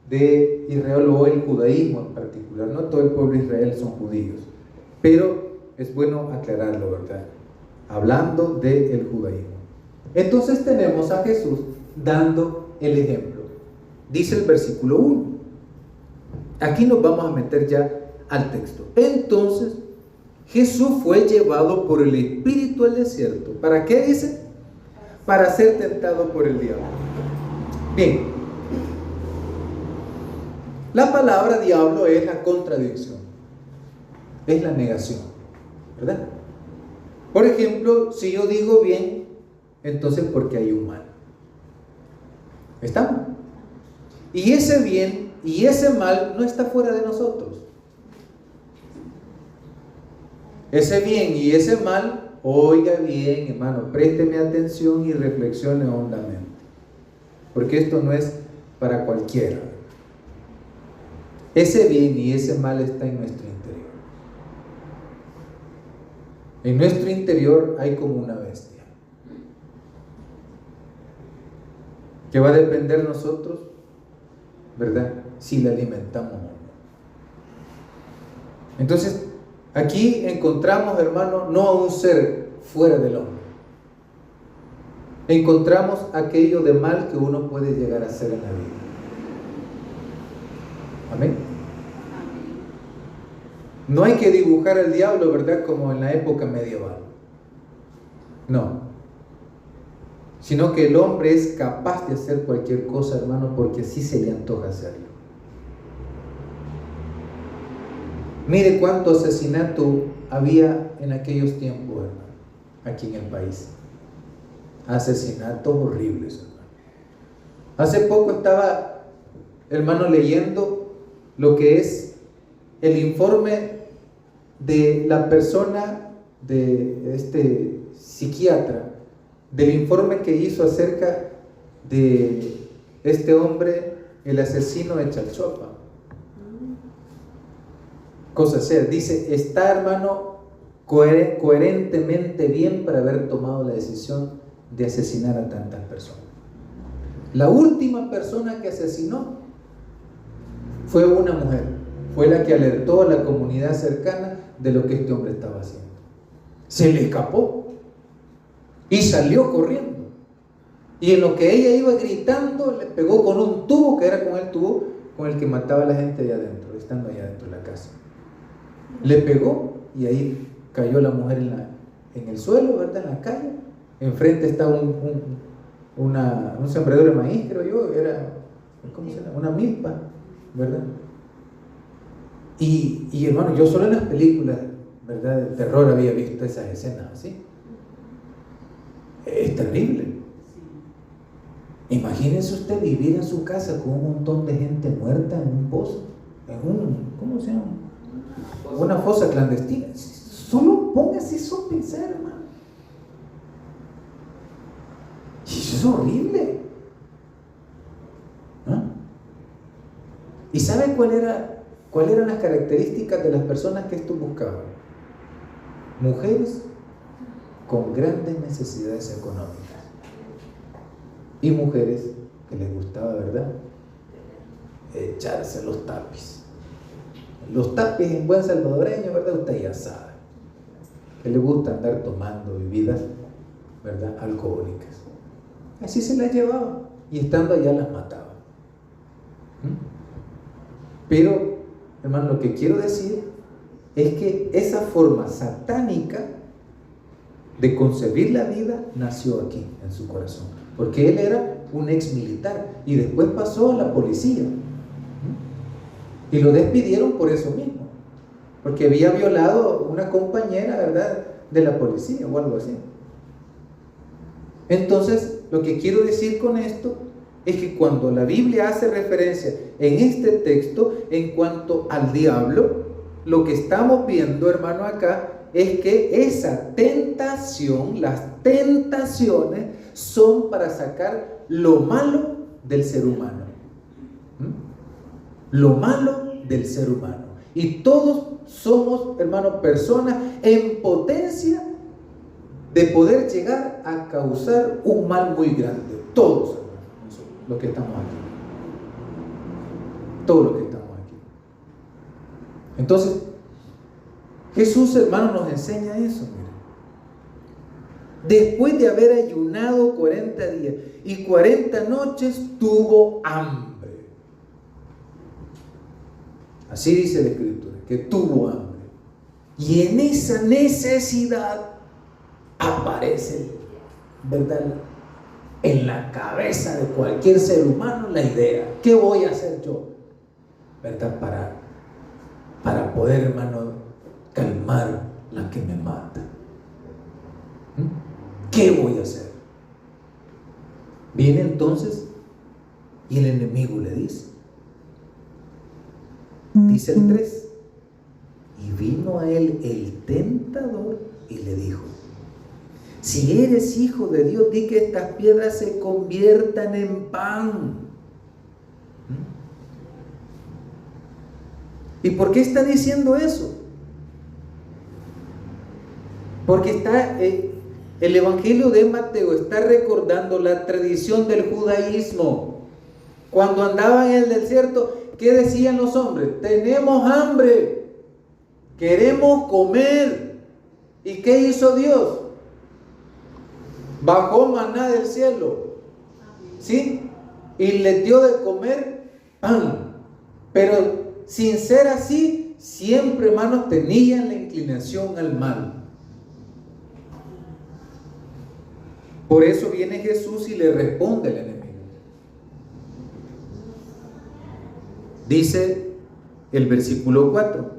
de Israel, o el judaísmo en particular. No todo el pueblo de Israel son judíos, pero es bueno aclararlo, ¿verdad?, hablando del judaísmo. Entonces tenemos a Jesús dando el ejemplo. Dice el versículo 1. Aquí nos vamos a meter ya al texto. Entonces Jesús fue llevado por el Espíritu al desierto. ¿Para qué dice? Para ser tentado por el diablo. Bien, la palabra diablo es la contradicción, es la negación, ¿verdad? Por ejemplo, si yo digo bien, entonces porque hay un mal. ¿Estamos? Y ese bien y ese mal no está fuera de nosotros. Ese bien y ese mal, oiga bien, hermano, présteme atención y reflexione hondamente, porque esto no es para cualquiera. Ese bien y ese mal está en nuestro interior. En nuestro interior hay como una bestia que va a depender de nosotros, ¿verdad?, si la alimentamos o no. Entonces, aquí encontramos, hermano, no a un ser fuera del hombre. Encontramos aquello de mal que uno puede llegar a hacer en la vida. Amén. No hay que dibujar al diablo, ¿verdad?, como en la época medieval. No. Sino que el hombre es capaz de hacer cualquier cosa, hermano, porque así se le antoja hacerlo. Mire cuánto asesinato había en aquellos tiempos, hermano, aquí en el país. Asesinatos horribles, hermano. Hace poco estaba, hermano, leyendo lo que es el informe de la persona, de este psiquiatra, del informe que hizo acerca de este hombre, el asesino de Chalchuapa. Cosa sea, dice, está, hermano, coherentemente bien para haber tomado la decisión de asesinar a tantas personas. La última persona que asesinó fue una mujer, fue la que alertó a la comunidad cercana de lo que este hombre estaba haciendo. Se le escapó y salió corriendo, y en lo que ella iba gritando le pegó con un tubo, que era con el tubo con el que mataba a la gente allá adentro, estando allá dentro de la casa. Le pegó y ahí cayó la mujer en el suelo, ¿verdad?, en la calle. Enfrente estaba un sembrador de maíz, creo yo, era, ¿cómo se llama?, una milpa, ¿verdad? Y hermano, yo solo en las películas, ¿verdad?, de terror había visto esas escenas así. Es terrible. Imagínese usted vivir en su casa con un montón de gente muerta en un pozo, ¿cómo se llama?, una fosa clandestina. Solo póngase eso a pensar, hermano. Y eso es horrible, ¿no? ¿Y sabe cuáles eran las características de las personas que esto buscaban? Mujeres con grandes necesidades económicas y mujeres que les gustaba, ¿verdad?, echarse los tapis. Los tapis en buen salvadoreño, ¿verdad?, usted ya sabe, que les gusta andar tomando bebidas, ¿verdad?, alcohólicas. Así se las llevaban y estando allá las mataban. Pero, hermano, lo que quiero decir es que esa forma satánica de concebir la vida nació aquí, en su corazón, porque él era un ex militar y después pasó a la policía y lo despidieron por eso mismo, porque había violado una compañera, ¿verdad?, de la policía o algo así. Entonces, lo que quiero decir con esto es que cuando la Biblia hace referencia en este texto en cuanto al diablo, lo que estamos viendo, hermano, acá, es que esa tentación, las tentaciones, son para sacar lo malo del ser humano. Lo malo del ser humano. Y todos somos, hermano, personas en potencia de poder llegar a causar un mal muy grande. Todos, hermano, los que estamos aquí. Todos los que estamos aquí. Entonces, Jesús, hermano, nos enseña eso. Mira. Después de haber ayunado 40 días y 40 noches, tuvo hambre. Así dice la Escritura, que tuvo hambre. Y en esa necesidad aparece, ¿verdad?, en la cabeza de cualquier ser humano la idea: ¿qué voy a hacer yo, ¿verdad?, para poder, hermano, calmar la que me mata. ¿Qué voy a hacer? Viene entonces y el enemigo le dice el 3: y vino a él el tentador y le dijo: si eres hijo de Dios, di que estas piedras se conviertan en pan. ¿Y por qué está diciendo eso? Porque el Evangelio de Mateo está recordando la tradición del judaísmo. Cuando andaban en el desierto, ¿qué decían los hombres? Tenemos hambre, queremos comer. ¿Y qué hizo Dios? Bajó maná del cielo, ¿sí? Y les dio de comer pan. Pero sin ser así, siempre, hermanos, tenían la inclinación al mal. Por eso viene Jesús y le responde al enemigo. Dice el versículo 4.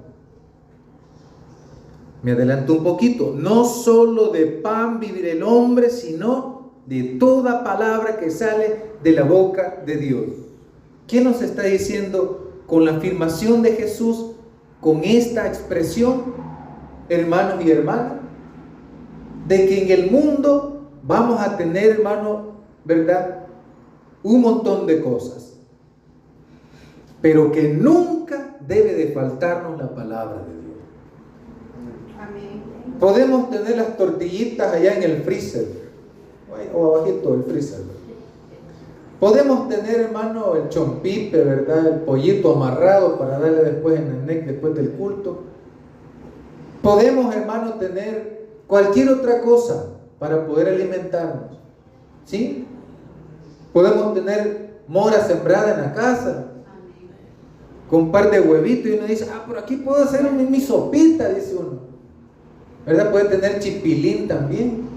Me adelanto un poquito. No solo de pan vivirá el hombre, sino de toda palabra que sale de la boca de Dios. ¿Qué nos está diciendo con la afirmación de Jesús, con esta expresión, hermanos y hermanas? De que en el mundo vamos a tener, hermano, ¿verdad?, un montón de cosas, pero que nunca debe de faltarnos la palabra de Dios. Amén. Podemos tener las tortillitas allá en el freezer, o abajito del freezer. Podemos tener, hermano, el chompipe, ¿verdad?, el pollito amarrado para darle después en el neck después del culto. Podemos, hermano, tener cualquier otra cosa para poder alimentarnos, ¿sí? Podemos tener mora sembrada en la casa, con un par de huevitos, y uno dice: por aquí puedo hacer mi sopita, dice uno, ¿verdad? Puede tener chipilín también.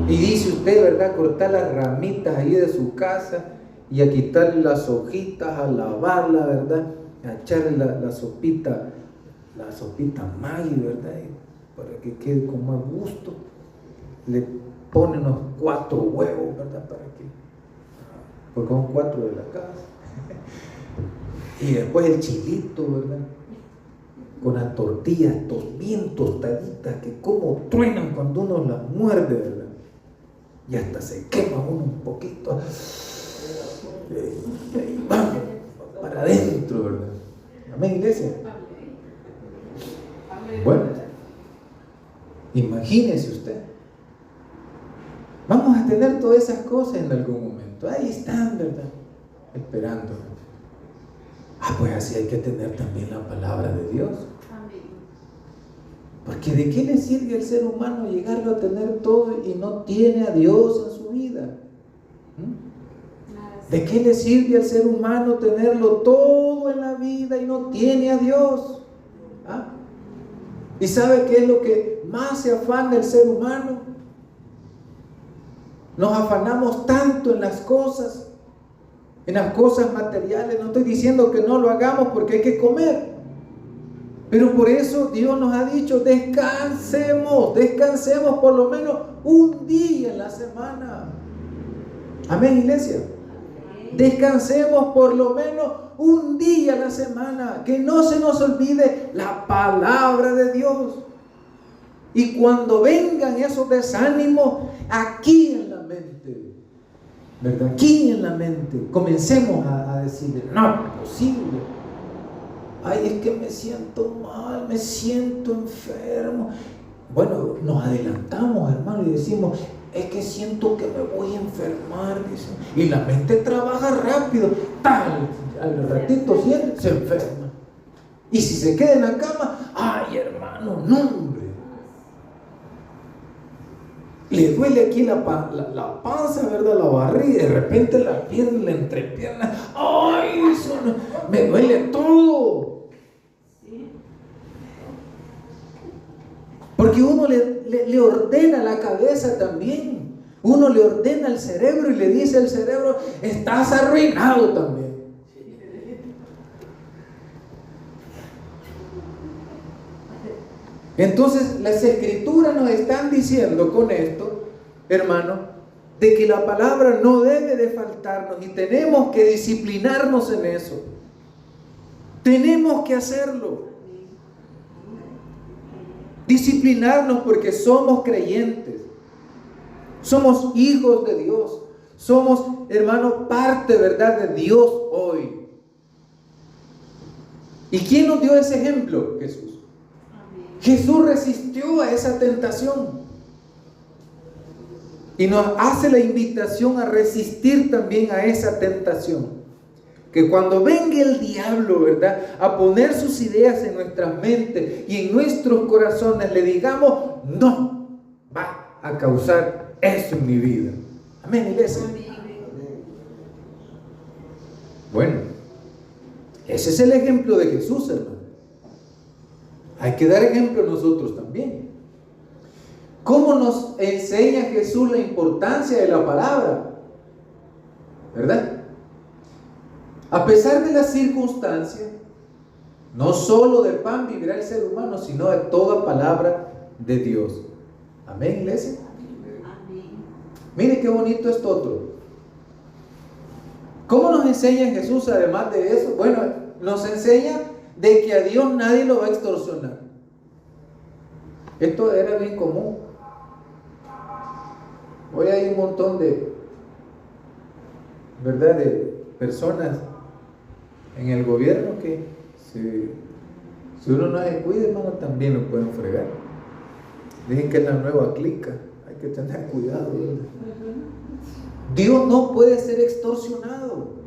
Y dice usted, ¿verdad?, cortar las ramitas ahí de su casa y a quitarle las hojitas, a lavarla, ¿verdad?, a echarle la sopita Maggi, ¿verdad?, para que quede con más gusto. Le pone unos 4 huevos, ¿verdad?, porque son 4 de la casa. Y después el chilito, ¿verdad?, con las tortillas bien tostaditas, que como truenan cuando uno las muerde, ¿verdad? Y hasta se quema uno un poquito. Y vamos para adentro, ¿verdad? Amén, iglesia. Bueno, imagínese usted. Vamos a tener todas esas cosas en algún momento. Ahí están, ¿verdad?, esperando. Pues así hay que tener también la palabra de Dios. Porque ¿de qué le sirve al ser humano llegarlo a tener todo y no tiene a Dios en su vida? ¿De qué le sirve al ser humano tenerlo todo en la vida y no tiene a Dios? ¿Y sabe qué es lo que más se afana el ser humano? Nos afanamos tanto en las cosas materiales. No estoy diciendo que no lo hagamos, porque hay que comer. Pero por eso Dios nos ha dicho: descansemos por lo menos un día en la semana. Amén, iglesia. Descansemos por lo menos un día a la semana, que no se nos olvide la palabra de Dios. Y cuando vengan esos desánimos, aquí en la mente, ¿verdad? Aquí en la mente, comencemos a decirle, no es posible. Ay, es que me siento mal, me siento enfermo. Bueno, nos adelantamos, hermano, y decimos, es que siento que me voy a enfermar, dice. Y la mente trabaja rápido, tal, al ratito se enferma. Y si se queda en la cama, ay, hermano, no, hombre. Le duele aquí la panza, ¿verdad? La barriga, de repente la pierna, la entrepierna, ay, eso no, me duele todo. Porque uno le ordena la cabeza también. Uno le ordena al cerebro y le dice al cerebro, estás arruinado también. Entonces las escrituras nos están diciendo con esto, hermano, de que la palabra no debe de faltarnos y tenemos que disciplinarnos en eso. Tenemos que hacerlo. Disciplinarnos porque somos creyentes. Somos hijos de Dios. Somos, hermano, parte, ¿verdad?, de Dios hoy. ¿Y quién nos dio ese ejemplo? Jesús. Jesús resistió a esa tentación y nos hace la invitación a resistir también a esa tentación. Que cuando venga el diablo, ¿verdad?, a poner sus ideas en nuestras mentes y en nuestros corazones, le digamos, no, va a causar eso en mi vida. Amén, iglesia. Bueno, ese es el ejemplo de Jesús, hermano. Hay que dar ejemplo nosotros también. ¿Cómo nos enseña Jesús la importancia de la palabra? ¿Verdad? A pesar de las circunstancias, no solo de pan vivirá el ser humano, sino de toda palabra de Dios. Amén, iglesia. Amén. Mire qué bonito esto otro. ¿Cómo nos enseña Jesús además de eso? Bueno, nos enseña de que a Dios nadie lo va a extorsionar. Esto era bien común. Hoy hay un montón de, ¿verdad?, de personas en el gobierno que si uno no se cuida, hermano, también lo pueden fregar. Dicen que es la nueva clica. Hay que tener cuidado, ¿verdad? Dios no puede ser extorsionado.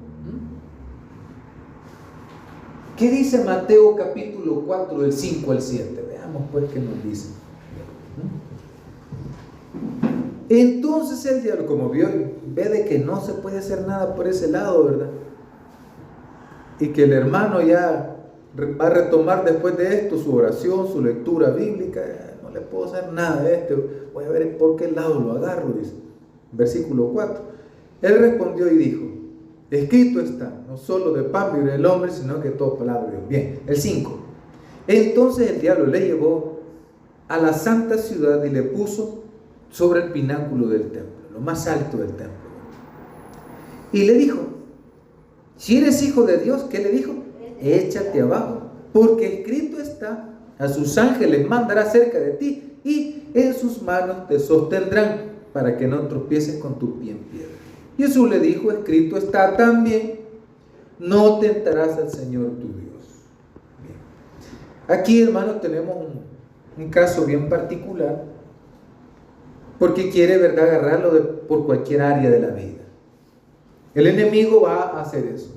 ¿Qué dice Mateo capítulo 4 del 5 al 7? Veamos pues qué nos dice. Entonces el diablo, como ve de que no se puede hacer nada por ese lado, ¿verdad?, y que el hermano ya va a retomar después de esto su oración, su lectura bíblica, no le puedo hacer nada de esto, voy a ver por qué lado lo agarro, dice. Versículo 4. Él respondió y dijo, escrito está, no solo de pan vivirá el hombre, sino que toda palabra de Dios. Bien, el 5. Entonces el diablo le llevó a la santa ciudad y le puso sobre el pináculo del templo, lo más alto del templo. Y le dijo, si eres hijo de Dios, ¿qué le dijo? Échate abajo, porque escrito está, a sus ángeles mandará cerca de ti y en sus manos te sostendrán para que no tropieces con tu pie en piedra. Jesús le dijo, escrito está también, no tentarás al Señor tu Dios. Bien. Aquí, hermanos, tenemos un caso bien particular, porque quiere, ¿verdad?, agarrarlo por cualquier área de la vida. El enemigo va a hacer eso.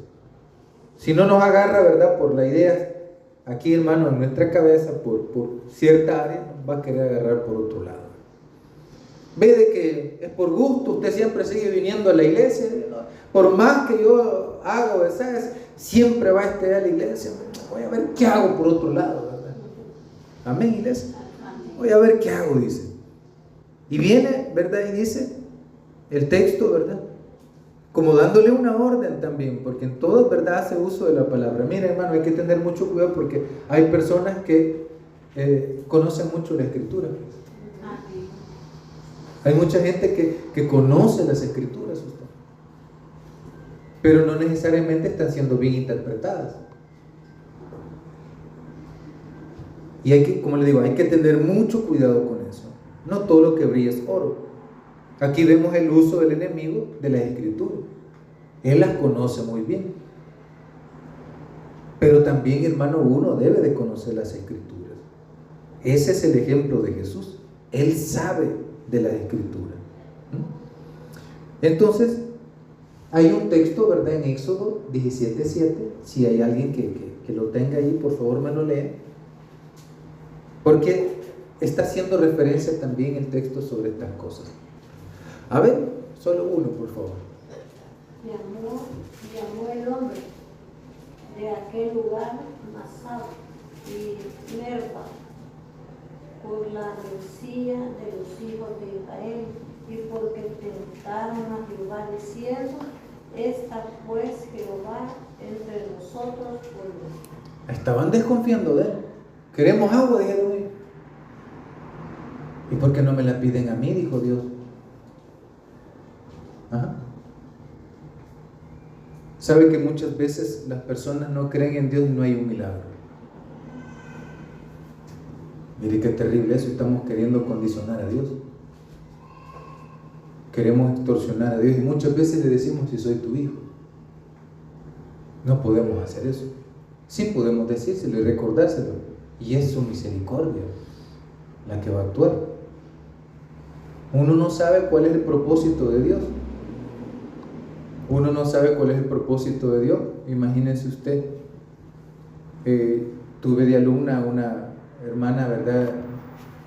Si no nos agarra, ¿verdad?, por la idea aquí, hermano, en nuestra cabeza, por cierta área, nos va a querer agarrar por otro lado. Ve de que es por gusto, usted siempre sigue viniendo a la iglesia, ¿no? Por más que yo haga o deshaga, siempre va a estar a la iglesia. Voy a ver qué hago por otro lado, ¿verdad? Amén, iglesia. Voy a ver qué hago, dice. Y viene, ¿verdad?, y dice el texto, ¿verdad?, como dándole una orden también, porque en todo, ¿verdad?, hace uso de la palabra. Mira, hermano, hay que tener mucho cuidado porque hay personas que conocen mucho la escritura. Hay mucha gente que conoce las escrituras. pero no necesariamente están siendo bien interpretadas. Y hay que, como le digo, hay que tener mucho cuidado con eso. No todo lo que brilla es oro. Aquí vemos el uso del enemigo de las escrituras. Él las conoce muy bien. Pero también, hermano, uno debe de conocer las escrituras. Ese es el ejemplo de Jesús. Él sabe de las escrituras. Entonces, hay un texto, ¿verdad? En Éxodo 17:7. Si hay alguien que lo tenga ahí, por favor me lo lea. Porque está haciendo referencia también el texto sobre estas cosas. A ver, solo uno, por favor. Llamó el hombre de aquel lugar Masá y Merba por la rencilla de los hijos de Israel y porque tentaron a Jehová diciendo: esta pues Jehová entre nosotros pueblo. Estaban desconfiando de él. Queremos agua, dijeron ellos. ¿Y por qué no me la piden a mí?, dijo Dios. Ajá. ¿Sabe que muchas veces las personas no creen en Dios y no hay un milagro? Mire qué terrible eso. Estamos queriendo condicionar a Dios. Queremos extorsionar a Dios y muchas veces le decimos: si soy tu hijo. No podemos hacer eso. Sí podemos decírselo y recordárselo, y es su misericordia la que va a actuar. Uno no sabe cuál es el propósito de Dios. Uno no sabe cuál es el propósito de Dios. Imagínense usted, tuve de alumna una hermana, ¿verdad?,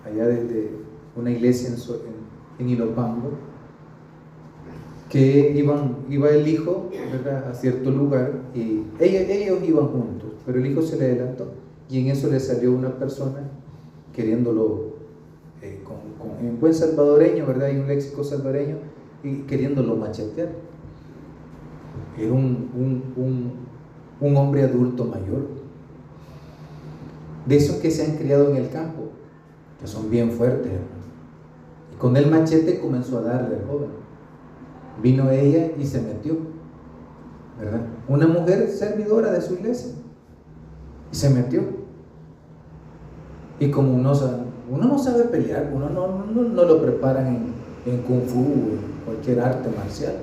allá desde una iglesia en Ilopango, que iba el hijo, ¿verdad?, a cierto lugar, y ellos iban juntos, pero el hijo se le adelantó, y en eso le salió una persona queriéndolo, en buen salvadoreño, ¿verdad?, hay un léxico salvadoreño, y queriéndolo machetear. Era un hombre adulto mayor, de esos que se han criado en el campo, que son bien fuertes, hermano. Y con el machete comenzó a darle al joven. Vino ella y se metió, ¿verdad? Una mujer servidora de su iglesia, y se metió. Y como uno no sabe pelear, uno no lo preparan en Kung Fu o en cualquier arte marcial.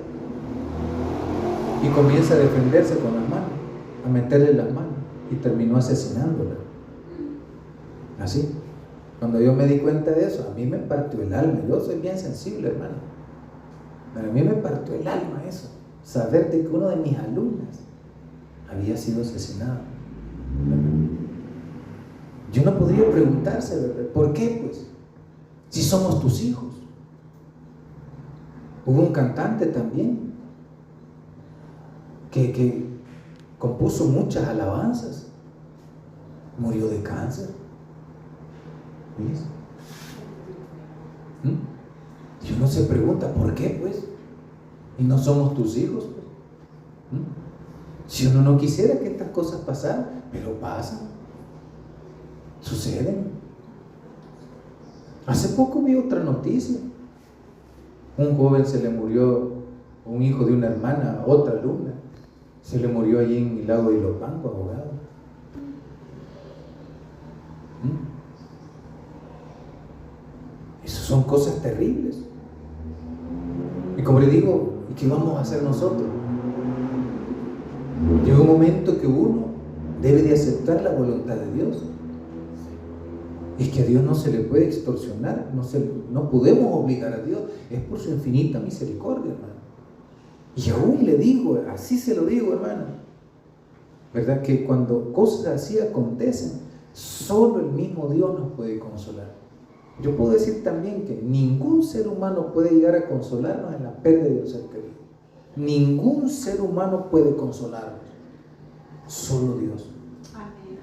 Y comienza a defenderse con las manos, a meterle las manos, y terminó asesinándola. Así. Cuando yo me di cuenta de eso, a mí me partió el alma. Yo soy bien sensible, hermano. Pero a mí me partió el alma eso, saber de que uno de mis alumnas había sido asesinado. Yo no podría preguntarse, ¿verdad?, ¿por qué? Pues, si somos tus hijos. Hubo un cantante también que compuso muchas alabanzas, murió de cáncer. ¿Ves? Y uno se pregunta, ¿por qué, pues? Y no somos tus hijos, pues. Si uno no quisiera que estas cosas pasaran, pero pasan, suceden. Hace poco vi otra noticia. Un joven se le murió, un hijo de una hermana, otra alumna, se le murió allí en el lago de Ilopango, ahogado. Esas son cosas terribles. Y como le digo, ¿y qué vamos a hacer nosotros? Llega un momento que uno debe de aceptar la voluntad de Dios. Es que a Dios no se le puede extorsionar, no podemos obligar a Dios, es por su infinita misericordia, hermano. Y aún le digo, así se lo digo, hermano, ¿verdad?, que cuando cosas así acontecen, solo el mismo Dios nos puede consolar. Yo puedo decir también que ningún ser humano puede llegar a consolarnos en la pérdida de un ser querido. Ningún ser humano puede consolarnos, solo Dios. Amén.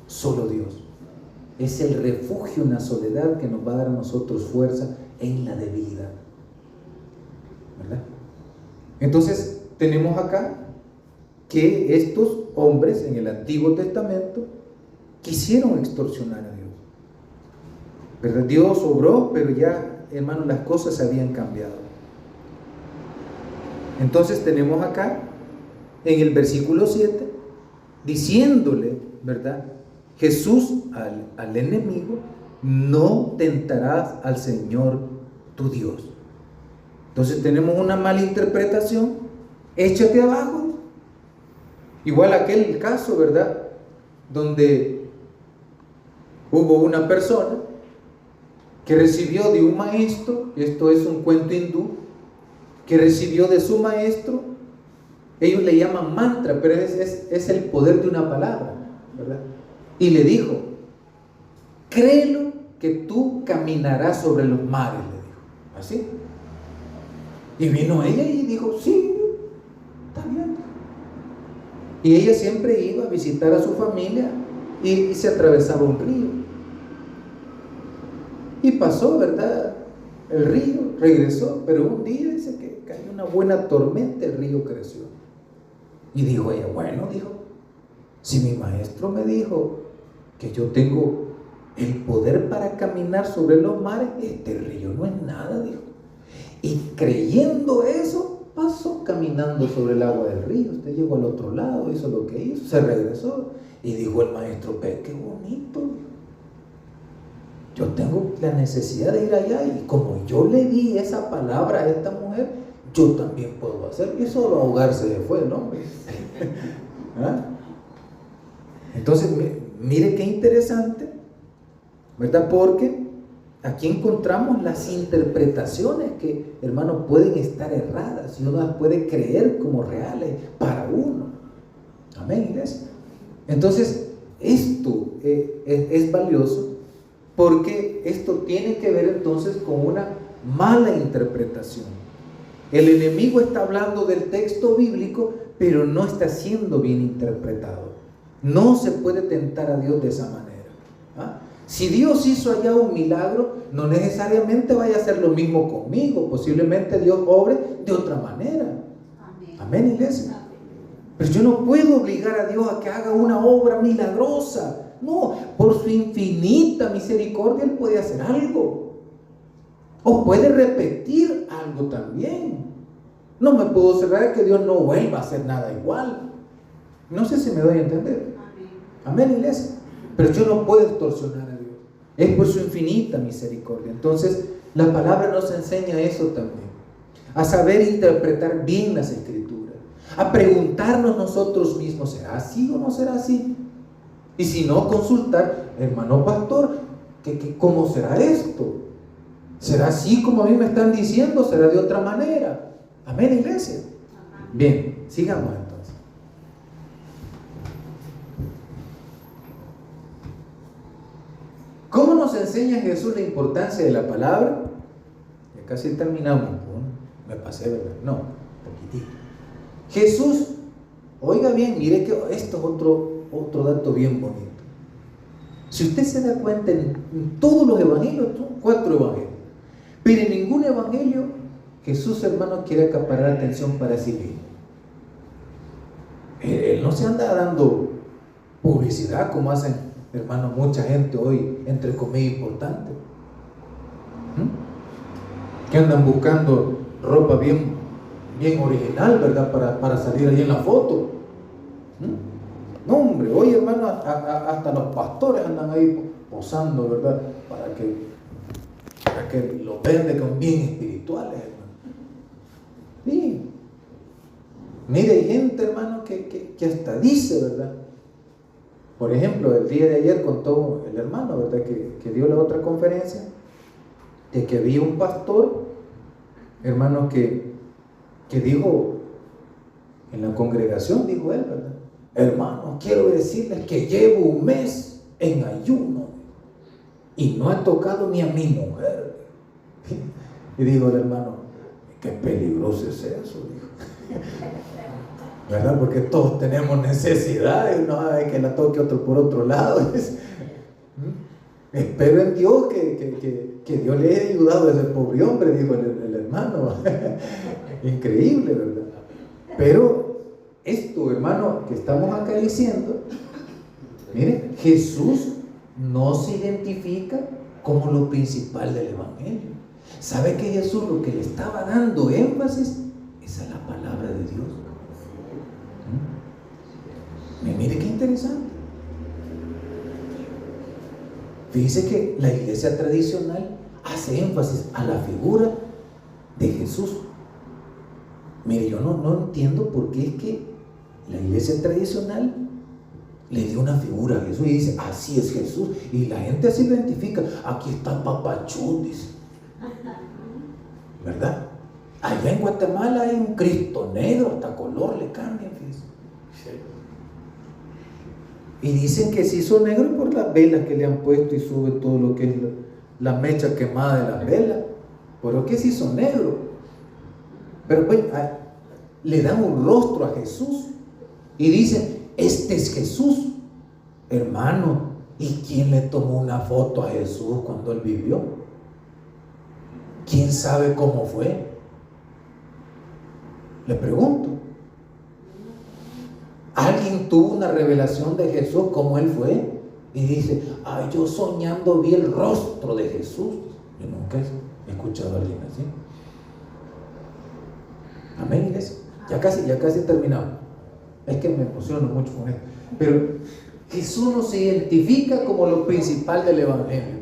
Solo Dios. Es el refugio en la soledad que nos va a dar a nosotros fuerza en la debilidad, ¿verdad? Entonces tenemos acá que estos hombres en el Antiguo Testamento quisieron extorsionar a Dios, ¿verdad? Dios obró, pero ya, hermanos, las cosas habían cambiado. Entonces tenemos acá en el versículo 7, diciéndole, ¿verdad? Jesús al enemigo: no tentarás al Señor tu Dios. Entonces tenemos una mala interpretación: échate abajo. Igual aquel caso, ¿verdad?, donde hubo una persona que recibió de un maestro, esto es un cuento hindú, que recibió de su maestro, ellos le llaman mantra, pero es el poder de una palabra, ¿verdad? Y le dijo: créelo que tú caminarás sobre los mares, le dijo, así. Y vino ella y dijo: sí, está bien. Y ella siempre iba a visitar a su familia y se atravesaba un río. Y pasó, ¿verdad?, el río, regresó, pero un día dice que cayó una buena tormenta, el río creció. Y dijo ella: bueno, dijo, si mi maestro me dijo que yo tengo el poder para caminar sobre los mares, este río no es nada, dijo. Y creyendo eso, pasó caminando sobre el agua del río. Usted llegó al otro lado, hizo lo que hizo, se regresó y dijo el maestro: ve, qué bonito. Yo tengo la necesidad de ir allá, y como yo le di esa palabra a esta mujer, yo también puedo hacer. Y solo ahogarse se fue el hombre. ¿Ah? Entonces, mire qué interesante, ¿verdad? Porque aquí encontramos las interpretaciones que, hermanos, pueden estar erradas y uno las puede creer como reales para uno. Amén, iglesia. Entonces, esto es valioso, porque esto tiene que ver entonces con una mala interpretación. El enemigo está hablando del texto bíblico, pero no está siendo bien interpretado. No se puede tentar a Dios de esa manera. ¿Ah? Si Dios hizo allá un milagro, no necesariamente vaya a hacer lo mismo conmigo. Posiblemente Dios obre de otra manera. Amén, amén, iglesia. Pero yo no puedo obligar a Dios a que haga una obra milagrosa. No, por su infinita misericordia Él puede hacer algo, o puede repetir algo también. No me puedo cerrar que Dios no vuelva a hacer nada igual. No sé si me doy a entender. Amén, iglesia. Pero yo no puedo extorsionar a Dios. Es por su infinita misericordia. Entonces, la palabra nos enseña eso también: a saber interpretar bien las escrituras, a preguntarnos nosotros mismos: ¿será así o no será así? Y si no, consultar: hermano pastor, ¿cómo será esto? ¿Será así como a mí me están diciendo? ¿Será de otra manera? Amén, iglesia. Bien, sigamos entonces. ¿Cómo nos enseña Jesús la importancia de la palabra? Ya casi terminamos. Me pasé, ¿verdad? No, poquitito. Jesús, oiga bien, mire que esto es otro dato bien bonito. Si usted se da cuenta, en todos los evangelios, son 4 evangelios, pero en ningún evangelio Jesús, hermano, quiere acaparar atención para sí mismo. Él no se anda dando publicidad como hacen, hermano, mucha gente hoy, entre comillas, importante, que andan buscando ropa bien original, ¿verdad? Para salir ahí en la foto. No, hombre, hoy, hermano, hasta los pastores andan ahí posando, ¿verdad? Para que los vean de con bien espirituales, hermano. Sí. Mire, hay gente, hermano, que hasta dice, ¿verdad? Por ejemplo, el día de ayer contó el hermano, ¿verdad?, que dio la otra conferencia, de que había un pastor, hermano, que dijo en la congregación, dijo él, ¿verdad? Hermano, quiero decirles que llevo un mes en ayuno y no he tocado ni a mi mujer. Y dijo el hermano: qué peligroso es eso, dijo. ¿Verdad? Porque todos tenemos necesidades, no hay que la toque otro por otro lado. Espero en Dios que Dios le haya ayudado a ese pobre hombre, dijo el hermano. Increíble, ¿verdad? Pero esto, hermano, que estamos acá diciendo, mire, Jesús no se identifica como lo principal del evangelio. ¿Sabe que Jesús lo que le estaba dando énfasis es a la palabra de Dios? interesante. Fíjese que la iglesia tradicional hace énfasis a la figura de Jesús. Mire, yo no entiendo por qué es que la iglesia tradicional le dio una figura a Jesús y dice, así es Jesús. Y la gente así lo identifica. Aquí está Papachú, dice. ¿Verdad? Allá en Guatemala hay un Cristo negro, hasta color le cambian, fíjese. Y dicen que se hizo negro por las velas que le han puesto y sube todo lo que es la mecha quemada de las velas. ¿Por qué se hizo negro? Pero pues le dan un rostro a Jesús y dicen, este es Jesús. Hermano, ¿y quién le tomó una foto a Jesús cuando él vivió? ¿Quién sabe cómo fue? Le pregunto. ¿Alguien tuvo una revelación de Jesús como él fue? Y dice, ay, yo soñando vi el rostro de Jesús. Yo nunca he escuchado a alguien así. Amén, iglesia. Ya casi terminamos. Es que me emociono mucho con esto. Pero Jesús nos identifica como lo principal del Evangelio.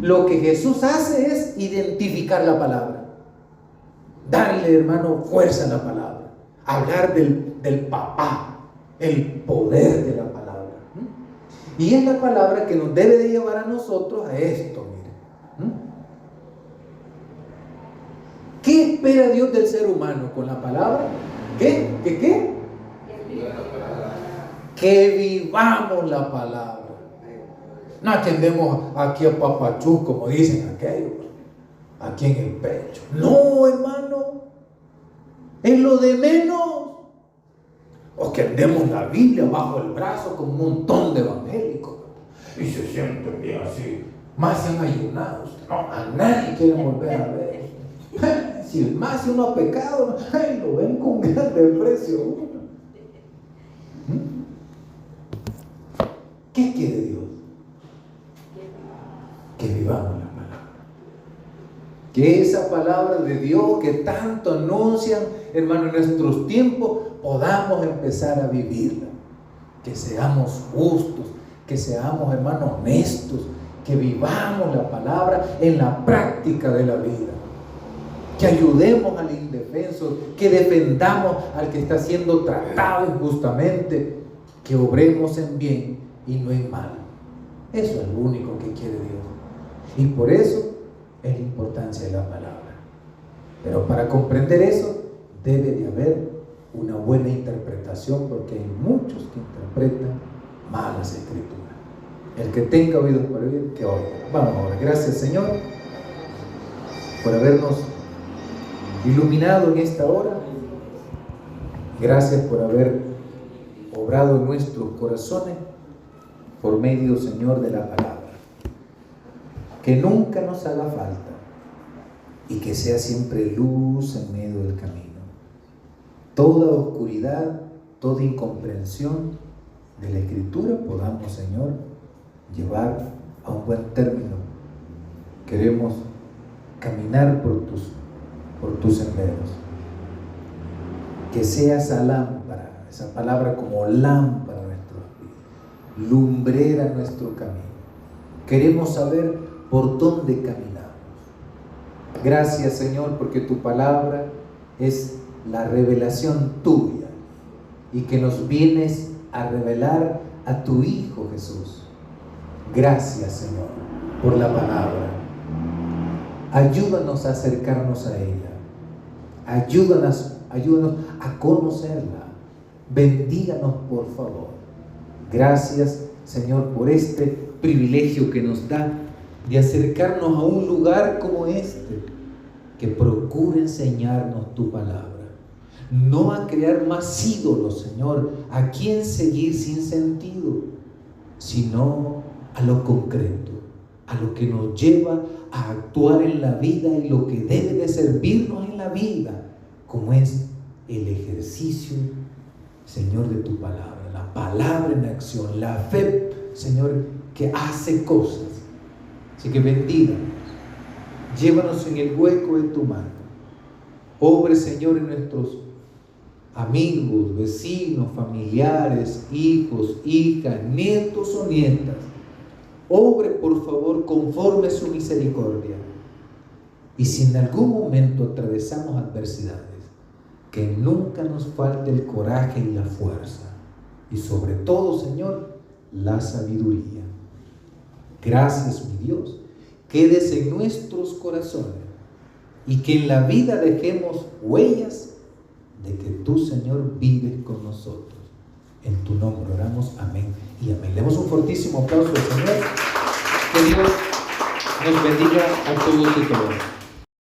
Lo que Jesús hace es identificar la palabra. Darle, hermano, fuerza a la palabra. Hablar del papá, el poder de la palabra. Y es la palabra que nos debe de llevar a nosotros a esto, mire. ¿Qué espera Dios del ser humano con la palabra? ¿Qué? Que vivamos la palabra. No atendemos aquí a Papachú, como dicen aquellos, aquí en el pecho. No, hermano, es lo de menos. O que andemos la Biblia bajo el brazo con un montón de evangélicos y se sienten bien así, más se han ayunado. No, a nadie quiere volver a ver. Si más uno ha pecado, lo ven con grande precio. ¿Qué quiere Dios? Que vivamos la palabra. Que esa palabra de Dios que tanto anuncian, hermano, en nuestros tiempos, podamos empezar a vivirla. Que seamos justos, que seamos, hermanos, honestos, que vivamos la palabra en la práctica de la vida. Que ayudemos al indefenso, que defendamos al que está siendo tratado injustamente, que obremos en bien y no en mal. Eso es lo único que quiere Dios. Y por eso es la importancia de la palabra. Pero para comprender eso, debe de haber una buena interpretación, porque hay muchos que interpretan malas escrituras. El que tenga oídos para oír, que oiga. Vamos ahora. Gracias, Señor, por habernos iluminado en esta hora. Gracias por haber obrado en nuestros corazones por medio, Señor, de la palabra. Que nunca nos haga falta y que sea siempre luz en medio del camino. Toda oscuridad, toda incomprensión de la Escritura podamos, Señor, llevar a un buen término. Queremos caminar por tus senderos. Que sea esa lámpara, esa palabra como lámpara a nuestros pies, lumbrera nuestro camino. Queremos saber por dónde caminamos. Gracias, Señor, porque tu palabra es la revelación tuya y que nos vienes a revelar a tu Hijo Jesús. Gracias, Señor, por la palabra. Ayúdanos a acercarnos a ella. Ayúdanos a conocerla. Bendíganos, por favor. Gracias, Señor, por este privilegio que nos da de acercarnos a un lugar como este, que procure enseñarnos tu palabra. No a crear más ídolos, Señor, a quien seguir sin sentido, sino a lo concreto, a lo que nos lleva a actuar en la vida y lo que debe de servirnos en la vida, como es el ejercicio, Señor, de tu palabra, la palabra en acción, la fe, Señor, que hace cosas. Así que bendíganos, llévanos en el hueco de tu mano. Obre, Señor, en nuestros amigos, vecinos, familiares, hijos, hijas, nietos o nietas. Obre por favor conforme a su misericordia. Y si en algún momento atravesamos adversidades, que nunca nos falte el coraje y la fuerza. Y sobre todo, Señor, la sabiduría. Gracias, mi Dios. Quédese en nuestros corazones y que en la vida dejemos huellas de que tú, Señor, vives con nosotros. En tu nombre oramos, amén y amén. Le damos un fortísimo aplauso al Señor. Que Dios nos bendiga a todos y todas.